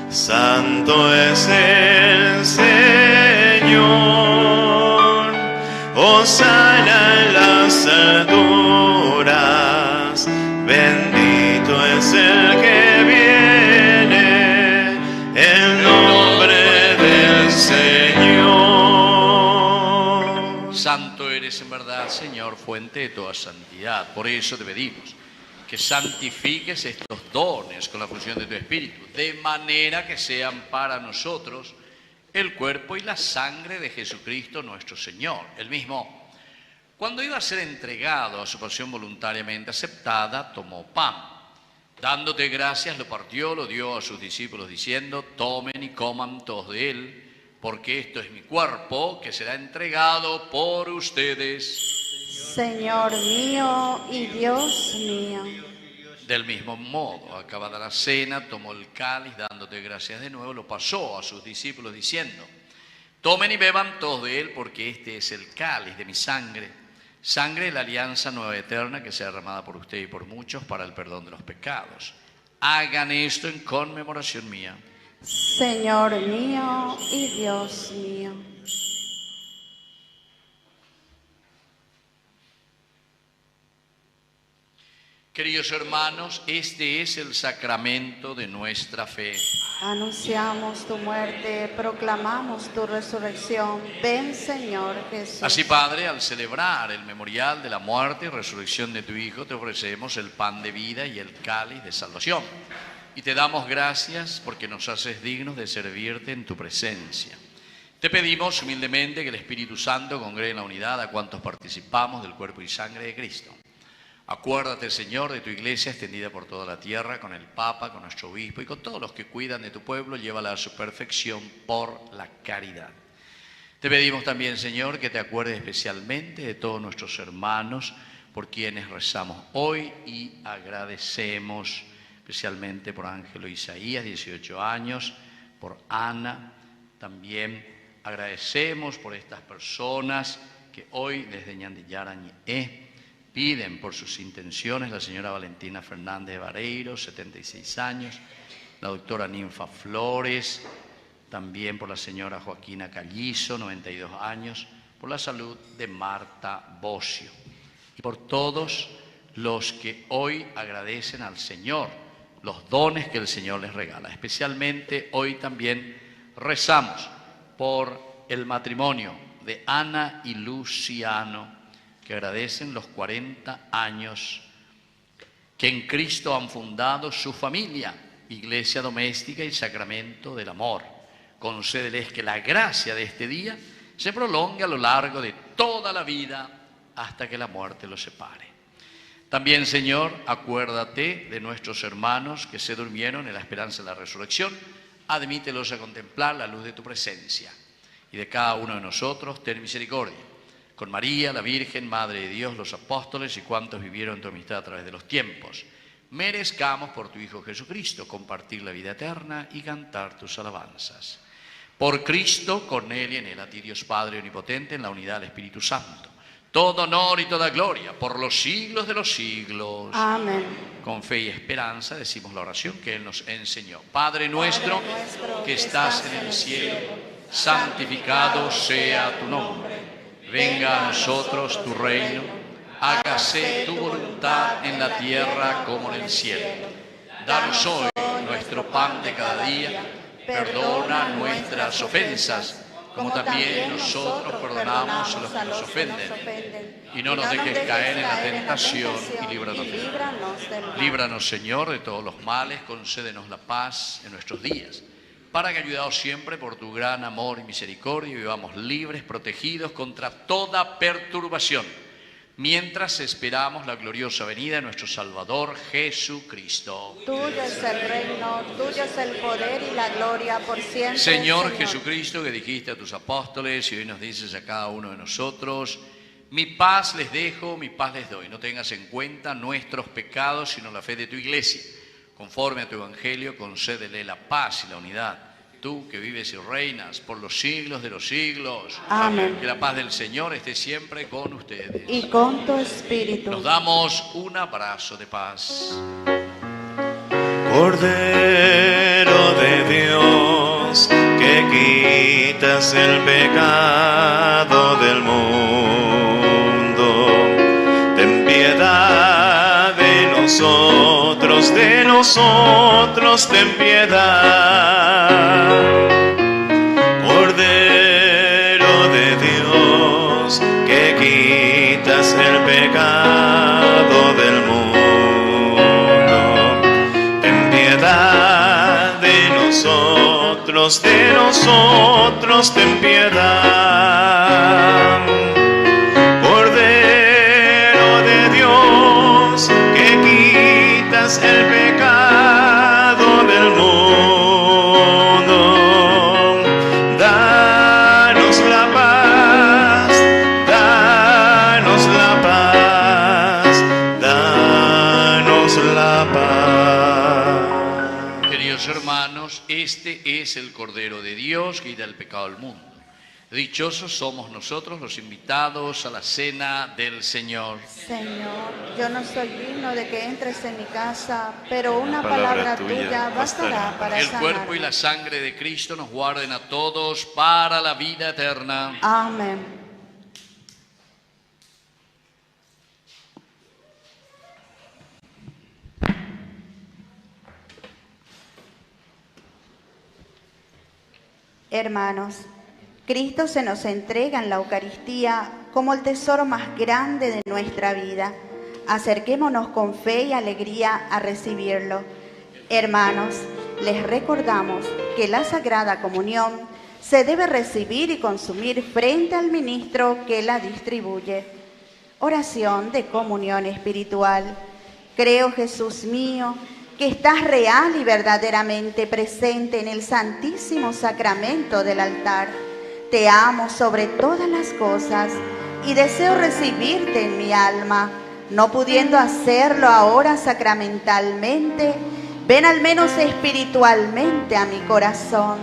santo es el Señor. Hosana en las alturas, bendito es el que viene en nombre del Señor. Santo eres en verdad, Señor, fuente de toda santidad. Por eso te pedimos que santifiques estos dones con la fusión de tu Espíritu, de manera que sean para nosotros el cuerpo y la sangre de Jesucristo nuestro Señor. El mismo, cuando iba a ser entregado a su pasión voluntariamente aceptada, tomó pan. Dándote gracias, lo partió, lo dio a sus discípulos, diciendo: tomen y coman todos de él, porque esto es mi cuerpo, que será entregado por ustedes. Señor mío y Dios mío. Del mismo modo, acabada la cena, tomó el cáliz, dándote gracias de nuevo, lo pasó a sus discípulos, diciendo: tomen y beban todos de él, porque este es el cáliz de mi sangre, sangre de la alianza nueva y eterna, que sea derramada por usted y por muchos para el perdón de los pecados. Hagan esto en conmemoración mía. Señor mío y Dios mío. Queridos hermanos, este es el sacramento de nuestra fe. Anunciamos tu muerte, proclamamos tu resurrección. Ven, Señor Jesús. Así, Padre, al celebrar el memorial de la muerte y resurrección de tu Hijo, te ofrecemos el pan de vida y el cáliz de salvación. Y te damos gracias porque nos haces dignos de servirte en tu presencia. Te pedimos humildemente que el Espíritu Santo congregue en la unidad a cuantos participamos del cuerpo y sangre de Cristo. Acuérdate, Señor, de tu iglesia extendida por toda la tierra, con el Papa, con nuestro obispo y con todos los que cuidan de tu pueblo, llévala a su perfección por la caridad. Te pedimos también, Señor, que te acuerdes especialmente de todos nuestros hermanos por quienes rezamos hoy y agradecemos especialmente por Ángelo Isaías, 18 años, por Ana, también agradecemos por estas personas que hoy desde Ñandillarañe piden por sus intenciones: la señora Valentina Fernández de Vareiro, 76 años, la doctora Ninfa Flores, también por la señora Joaquina Callizo, 92 años, por la salud de Marta Bocio y por todos los que hoy agradecen al Señor los dones que el Señor les regala. Especialmente hoy también rezamos por el matrimonio de Ana y Luciano, que agradecen los 40 años que en Cristo han fundado su familia, iglesia doméstica y sacramento del amor. Concédeles que la gracia de este día se prolongue a lo largo de toda la vida hasta que la muerte los separe. También, Señor, acuérdate de nuestros hermanos que se durmieron en la esperanza de la resurrección. Admítelos a contemplar la luz de tu presencia. Y de cada uno de nosotros, ten misericordia. Con María, la Virgen, Madre de Dios, los apóstoles y cuantos vivieron tu amistad a través de los tiempos, merezcamos por tu Hijo Jesucristo compartir la vida eterna y cantar tus alabanzas. Por Cristo, con Él y en Él, a ti Dios Padre Omnipotente, en la unidad del Espíritu Santo, todo honor y toda gloria por los siglos de los siglos. Amén. Con fe y esperanza decimos la oración que Él nos enseñó. Padre nuestro que estás en el cielo, santificado sea tu nombre. Venga a nosotros tu reino, hágase tu voluntad en la tierra como en el cielo. Danos hoy nuestro pan de cada día, perdona nuestras ofensas, como también nosotros perdonamos a los que nos ofenden. Y no nos dejes caer en la tentación y líbranos del mal. Líbranos, Señor, de todos los males, concédenos la paz en nuestros días, para que, ayudados siempre por tu gran amor y misericordia, vivamos libres, protegidos contra toda perturbación, mientras esperamos la gloriosa venida de nuestro Salvador Jesucristo. Tuyo es el reino, tuyo es el poder y la gloria por siempre. Señor Jesucristo, que dijiste a tus apóstoles y hoy nos dices a cada uno de nosotros: mi paz les dejo, mi paz les doy. No tengas en cuenta nuestros pecados, sino la fe de tu iglesia. Conforme a tu evangelio, concédele la paz y la unidad. Tú que vives y reinas por los siglos de los siglos. Amén. Que la paz del Señor esté siempre con ustedes. Y con tu espíritu. Nos damos un abrazo de paz. Cordero de Dios, que quitas el pecado del mundo, ten piedad de nosotros ten piedad. Cordero de Dios, que quitas el pecado del mundo, ten piedad de nosotros ten piedad. Cordero de Dios, que quitas el pecado del mundo, danos la paz, danos la paz, danos la paz. Queridos hermanos, este es el Cordero de Dios que quita el pecado del mundo. Dichosos somos nosotros los invitados a la cena del Señor. Señor, yo no soy digno de que entres en mi casa, pero una palabra tuya bastará para El sanarme. cuerpo y la sangre de Cristo nos guarden a todos para la vida eterna. Amén. Hermanos, Cristo se nos entrega en la Eucaristía como el tesoro más grande de nuestra vida. Acerquémonos con fe y alegría a recibirlo. Hermanos, les recordamos que la Sagrada Comunión se debe recibir y consumir frente al ministro que la distribuye. Oración de comunión espiritual. Creo, Jesús mío, que estás real y verdaderamente presente en el Santísimo Sacramento del altar. Te amo sobre todas las cosas y deseo recibirte en mi alma. No pudiendo hacerlo ahora sacramentalmente, ven al menos espiritualmente a mi corazón.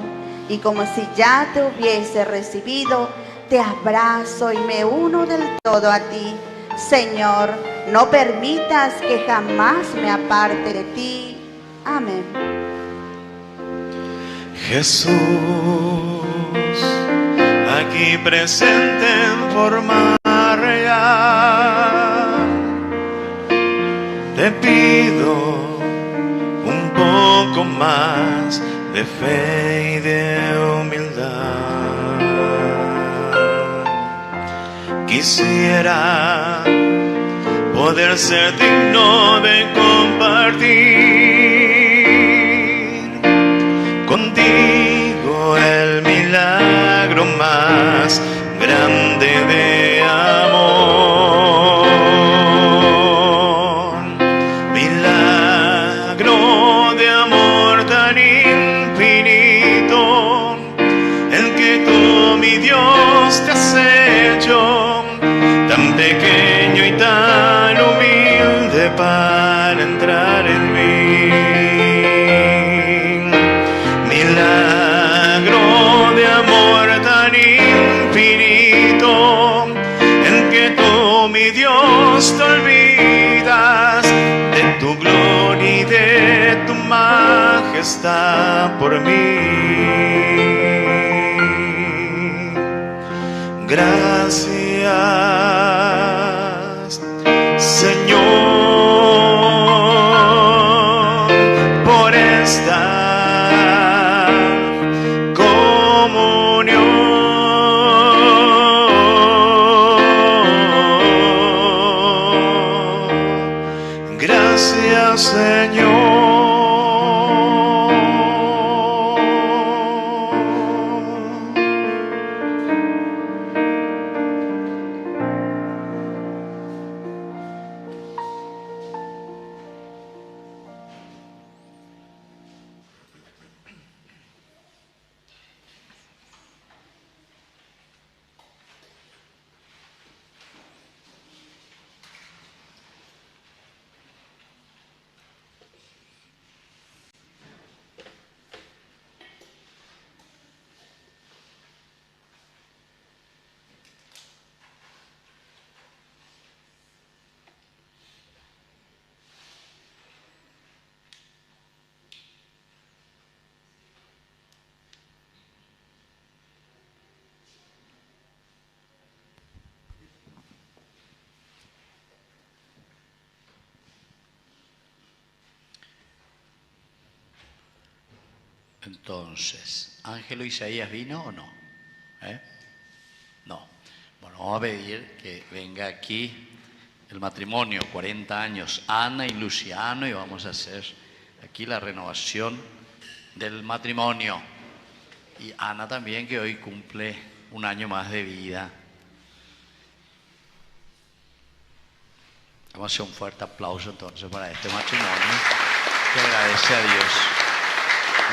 Y como si ya te hubiese recibido, te abrazo y me uno del todo a ti. Señor, no permitas que jamás me aparte de ti. Amén. Jesús, aquí presente en forma real, te pido un poco más de fe y de humildad. Quisiera poder ser digno de compartir contigo el milagro más grande de amor. Milagro de amor tan infinito, el que tú, mi Dios, te has hecho tan pequeño y tan humilde para entrar en mí. majestad por mí. Gracias, Señor, por esta comunión. Gracias, Señor. Entonces, ¿Ángelo Isaías vino o no? No. Bueno, vamos a pedir que venga aquí el matrimonio, 40 años, Ana y Luciano, y vamos a hacer aquí la renovación del matrimonio. Y Ana también, que hoy cumple un año más de vida. Vamos a hacer un fuerte aplauso entonces para este matrimonio que agradece a Dios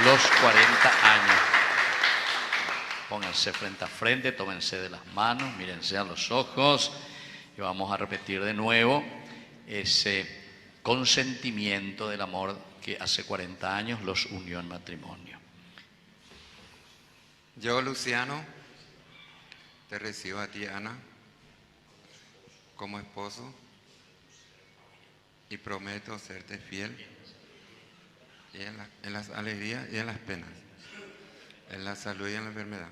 los 40 años. Pónganse frente a frente, tómense de las manos, mírense a los ojos y vamos a repetir de nuevo ese consentimiento del amor que hace 40 años los unió en matrimonio. Yo, Luciano, te recibo a ti, Ana, como esposo y prometo serte fiel y en las alegrías y en las penas, en la salud y en la enfermedad,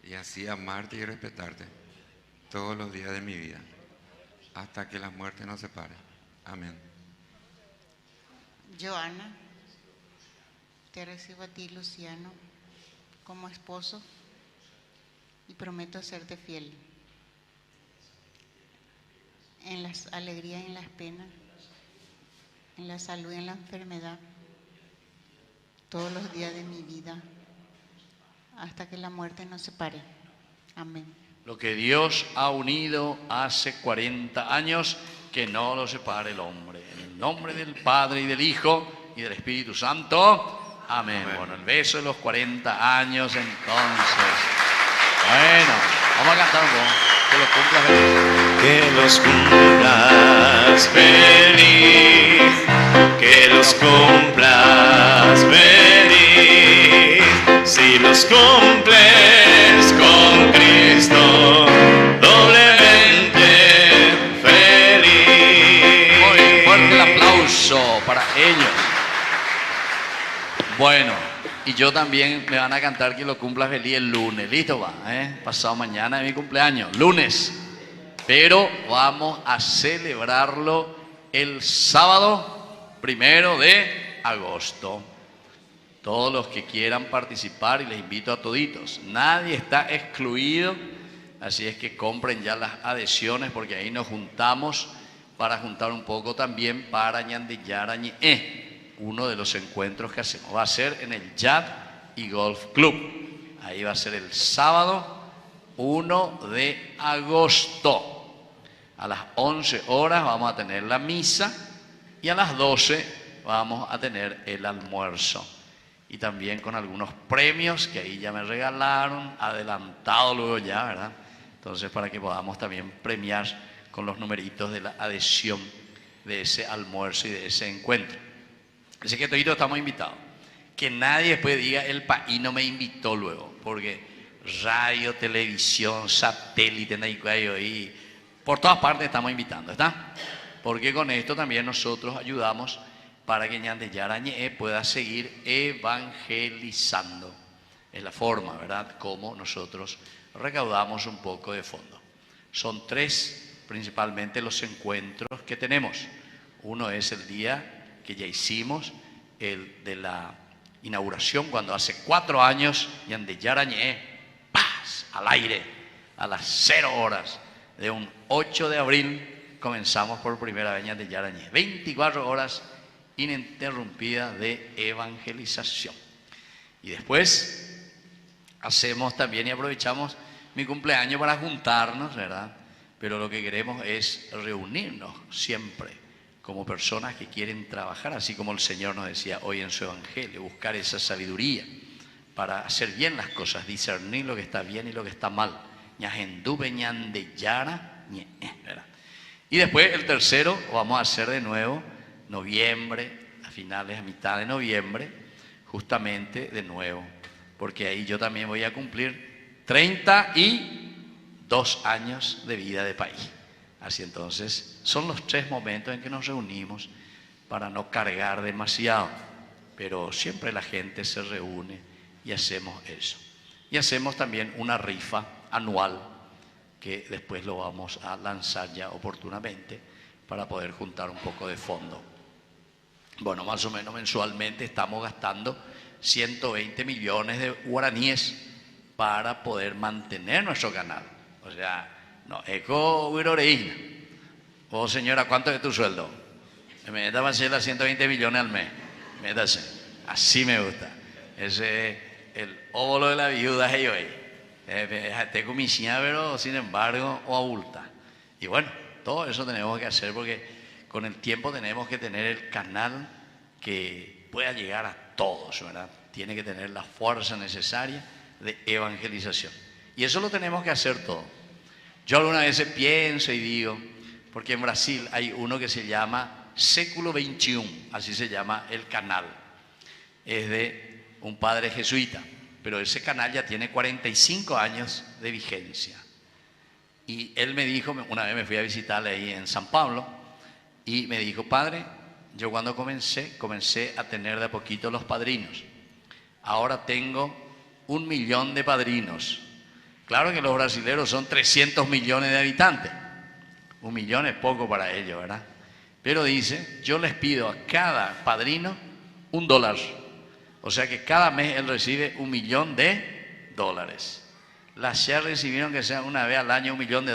y así amarte y respetarte todos los días de mi vida, hasta que la muerte nos separe. Amén. Yo, Ana, te recibo a ti, Luciano, como esposo y prometo serte fiel en las alegrías y en las penas, en la salud y en la enfermedad, todos los días de mi vida, hasta que la muerte nos separe. Amén. Lo que Dios ha unido hace 40 años, que no lo separe el hombre. En el nombre del Padre y del Hijo y del Espíritu Santo. Amén. Amén. Bueno, el beso de los 40 años entonces. Bueno, vamos a cantar un poco. Que los cumplas feliz. Que los cumplas feliz, que los cumplas feliz, si los cumples con Cristo, doblemente feliz. Muy fuerte el aplauso para ellos. Bueno, y yo también me van a cantar que lo cumpla feliz el lunes. ¿Listo? Va, pasado mañana es mi cumpleaños, lunes. Pero vamos a celebrarlo el sábado 1 de agosto. Todos los que quieran participar, y les invito a toditos. Nadie está excluido, así es que compren ya las adhesiones, porque ahí nos juntamos para juntar un poco también para Ñandeyarañe, uno de los encuentros que hacemos. Va a ser en el Yacht y Golf Club. Ahí va a ser el sábado 1 de agosto. A las 11 horas vamos a tener la misa y a las 12 vamos a tener el almuerzo. Y también con algunos premios que ahí ya me regalaron, adelantado luego ya, ¿verdad? Entonces, para que podamos también premiar con los numeritos de la adhesión de ese almuerzo y de ese encuentro. Así que toditos estamos invitados. Que nadie después diga, el país no me invitó luego, porque radio, televisión, satélite, y por todas partes estamos invitando, ¿está? Porque con esto también nosotros ayudamos para que Ñande Yarañe pueda seguir evangelizando. Es la forma, ¿verdad?, como nosotros recaudamos un poco de fondo. Son 3 principalmente los encuentros que tenemos. Uno es el día que ya hicimos, el de la inauguración, cuando hace 4 años Ñande Yarañe, ¡paz!, al aire, a las 0 horas de un 8 de abril, comenzamos por primera vez Ñande Yarañe. 24 horas ininterrumpidas de evangelización. Y después hacemos también y aprovechamos mi cumpleaños para juntarnos, ¿verdad? Pero lo que queremos es reunirnos siempre como personas que quieren trabajar, así como el Señor nos decía hoy en su Evangelio, buscar esa sabiduría para hacer bien las cosas, discernir lo que está bien y lo que está mal. Y después el tercero vamos a hacer de nuevo noviembre, a finales, a mitad de noviembre, justamente de nuevo, porque ahí yo también voy a cumplir 32 años de vida de país. Así entonces, son los 3 momentos en que nos reunimos para no cargar demasiado, pero siempre la gente se reúne y hacemos eso. Y hacemos también una rifa anual, que después lo vamos a lanzar ya oportunamente para poder juntar un poco de fondo. Bueno, más o menos mensualmente estamos gastando 120 millones de guaraníes para poder mantener nuestro canal. O sea, no, eco huiroreína. Oh, señora, ¿cuánto es tu sueldo? Me da más de 120 millones al mes. Métase. Así me gusta. Ese es el óvulo de la viuda de hoy. Tengo mi pero sin embargo, o abulta. Y bueno, todo eso tenemos que hacer porque con el tiempo tenemos que tener el canal que pueda llegar a todos, ¿verdad? Tiene que tener la fuerza necesaria de evangelización. Y eso lo tenemos que hacer todo. Yo algunas veces pienso y digo, porque en Brasil hay uno que se llama Século XXI, así se llama el canal. Es de un padre jesuita, pero ese canal ya tiene 45 años de vigencia. Y él me dijo, una vez me fui a visitarle ahí en San Pablo, y me dijo, padre, yo cuando comencé a tener de a poquito los padrinos. Ahora tengo 1 millón de padrinos. Claro que los brasileños son 300 millones de habitantes. 1 millón es poco para ellos, ¿verdad? Pero dice, yo les pido a cada padrino $1. O sea que cada mes él recibe $1 millón. Las ya recibieron que sea una vez al año $1 millón.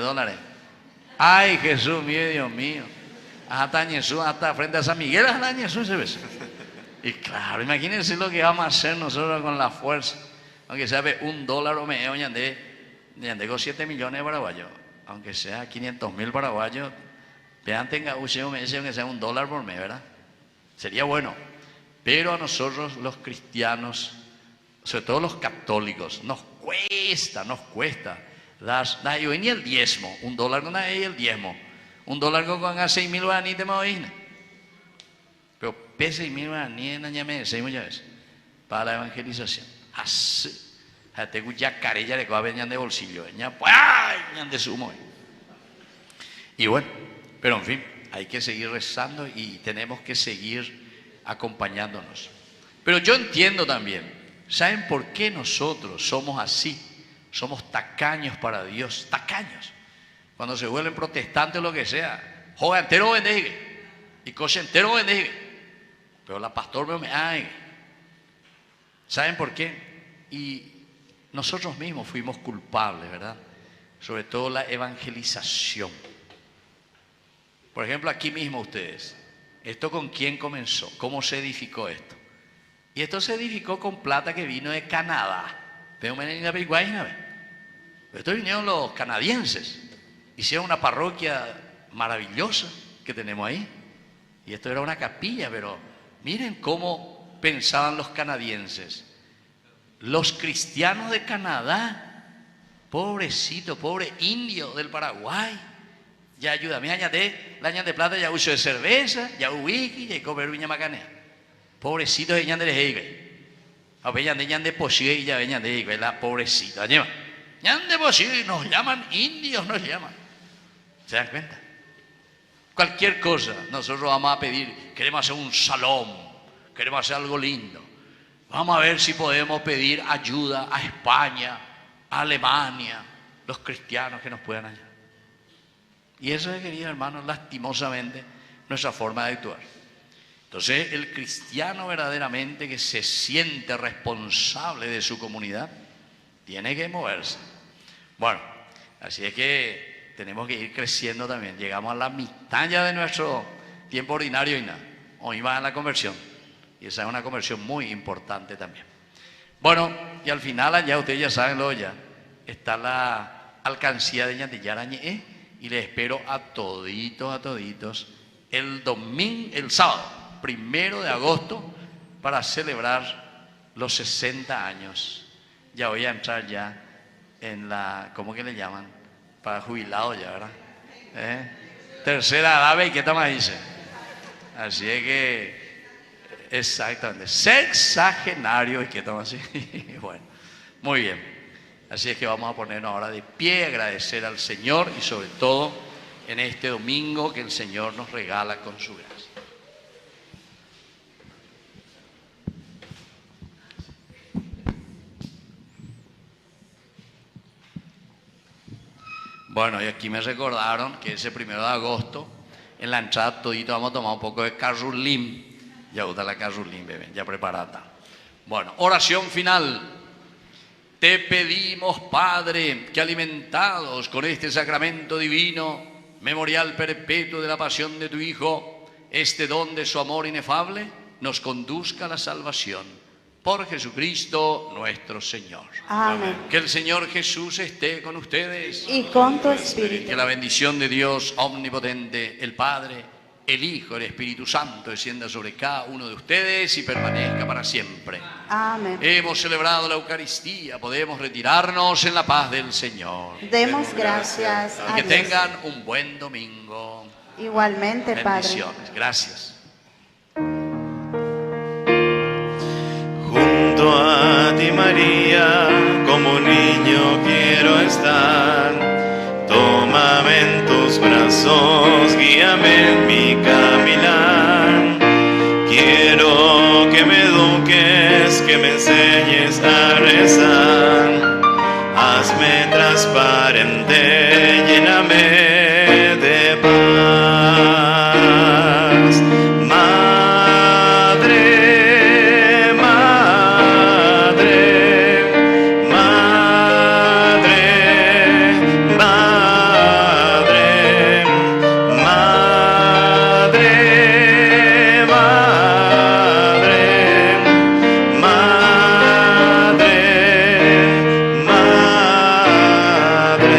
Ay, Jesús mío, Dios mío. Hasta Jesús, hasta frente a San Miguel, hasta Jesús se ve. Y claro, imagínense lo que vamos a hacer nosotros con la fuerza. Aunque sea $1 o medio, ya tengo 7 millones de paraguayos. Aunque sea 500.000 paraguayos, vean, tenga aunque sea $1 por mes, ¿verdad? Sería bueno. Pero a nosotros los cristianos, sobre todo los católicos, nos cuesta dar yo ni el diezmo, $1 con el diezmo, $1 con 6.000 guaraníes te me. Pero pese 6.000 guaraníes en añame decimos ya ves para la evangelización. Así, tengo ya carella de que va a venir de bolsillo, ya de sumo. Y bueno, pero en fin, hay que seguir rezando y tenemos que seguir acompañándonos. Pero yo entiendo también, ¿saben por qué nosotros somos así? Somos tacaños para Dios, tacaños. Cuando se vuelven protestantes o lo que sea, joven entero bendigue y coche entero bendigue. Pero la pastor me ay. ¿Saben por qué? Y nosotros mismos fuimos culpables, ¿verdad? Sobre todo la evangelización. Por ejemplo, aquí mismo ustedes. ¿Esto con quién comenzó? ¿Cómo se edificó esto? Y esto se edificó con plata que vino de Canadá. Esto vinieron los canadienses. Hicieron una parroquia maravillosa que tenemos ahí. Y esto era una capilla, pero miren cómo pensaban los canadienses. Los cristianos de Canadá, pobrecito, pobre indio del Paraguay, ya ayuda, me añade, la añade plata, ya uso de cerveza, ya whisky, ya comer viña macanea. Pobrecitos de ñande de heigue. A ver, ñande posible y ya ven ñande heigue, la pobrecita, ñande posible, nos llaman indios, nos llaman. ¿Se dan cuenta? Cualquier cosa, nosotros vamos a pedir, queremos hacer un salón, queremos hacer algo lindo. Vamos a ver si podemos pedir ayuda a España, a Alemania, los cristianos que nos puedan ayudar. Y eso es, queridos hermanos, lastimosamente nuestra forma de actuar. Entonces, el cristiano verdaderamente que se siente responsable de su comunidad, tiene que moverse. Bueno, así es que tenemos que ir creciendo también. Llegamos a la mitad ya de nuestro tiempo ordinario y nada. Hoy va a la conversión. Y esa es una conversión muy importante también. Bueno, y al final allá, ustedes ya saben, luego ya está la alcancía de Ñantillarañe, y les espero a toditos, el sábado, 1 de agosto, para celebrar los 60 años. Ya voy a entrar ya en la, ¿cómo que le llaman? Para jubilado ya, ¿verdad? Tercera edad, ¿y qué tal me dice? Así es que, exactamente, sexagenario, ¿y qué tal así? Bueno, muy bien. Así es que vamos a ponernos ahora de pie, agradecer al Señor y sobre todo en este domingo que el Señor nos regala con su gracia. Bueno, y aquí me recordaron que ese 1 de agosto, en la entrada todito vamos a tomar un poco de carrulim. Ya gusta la carrulim, bebé, ya preparada. Bueno, oración final. Te pedimos, Padre, que alimentados con este sacramento divino, memorial perpetuo de la pasión de tu Hijo, este don de su amor inefable, nos conduzca a la salvación. Por Jesucristo nuestro Señor. Amén. Que el Señor Jesús esté con ustedes. Y con tu espíritu. Que la bendición de Dios omnipotente, el Padre, el Hijo, el Espíritu Santo, descienda sobre cada uno de ustedes y permanezca para siempre. Amén. Hemos celebrado la Eucaristía, podemos retirarnos en la paz del Señor. Demos gracias a Y que Dios. tengan un buen domingo. Igualmente, Padre. Bendiciones. Gracias. Junto a ti, María, como un niño quiero estar. Tómame en tus brazos, guíame en mi caminar. Quiero que me eduques, que me enseñes a rezar. Hazme transparente, lléname de paz. Madre, madre, madre, madre, madre, madre, madre.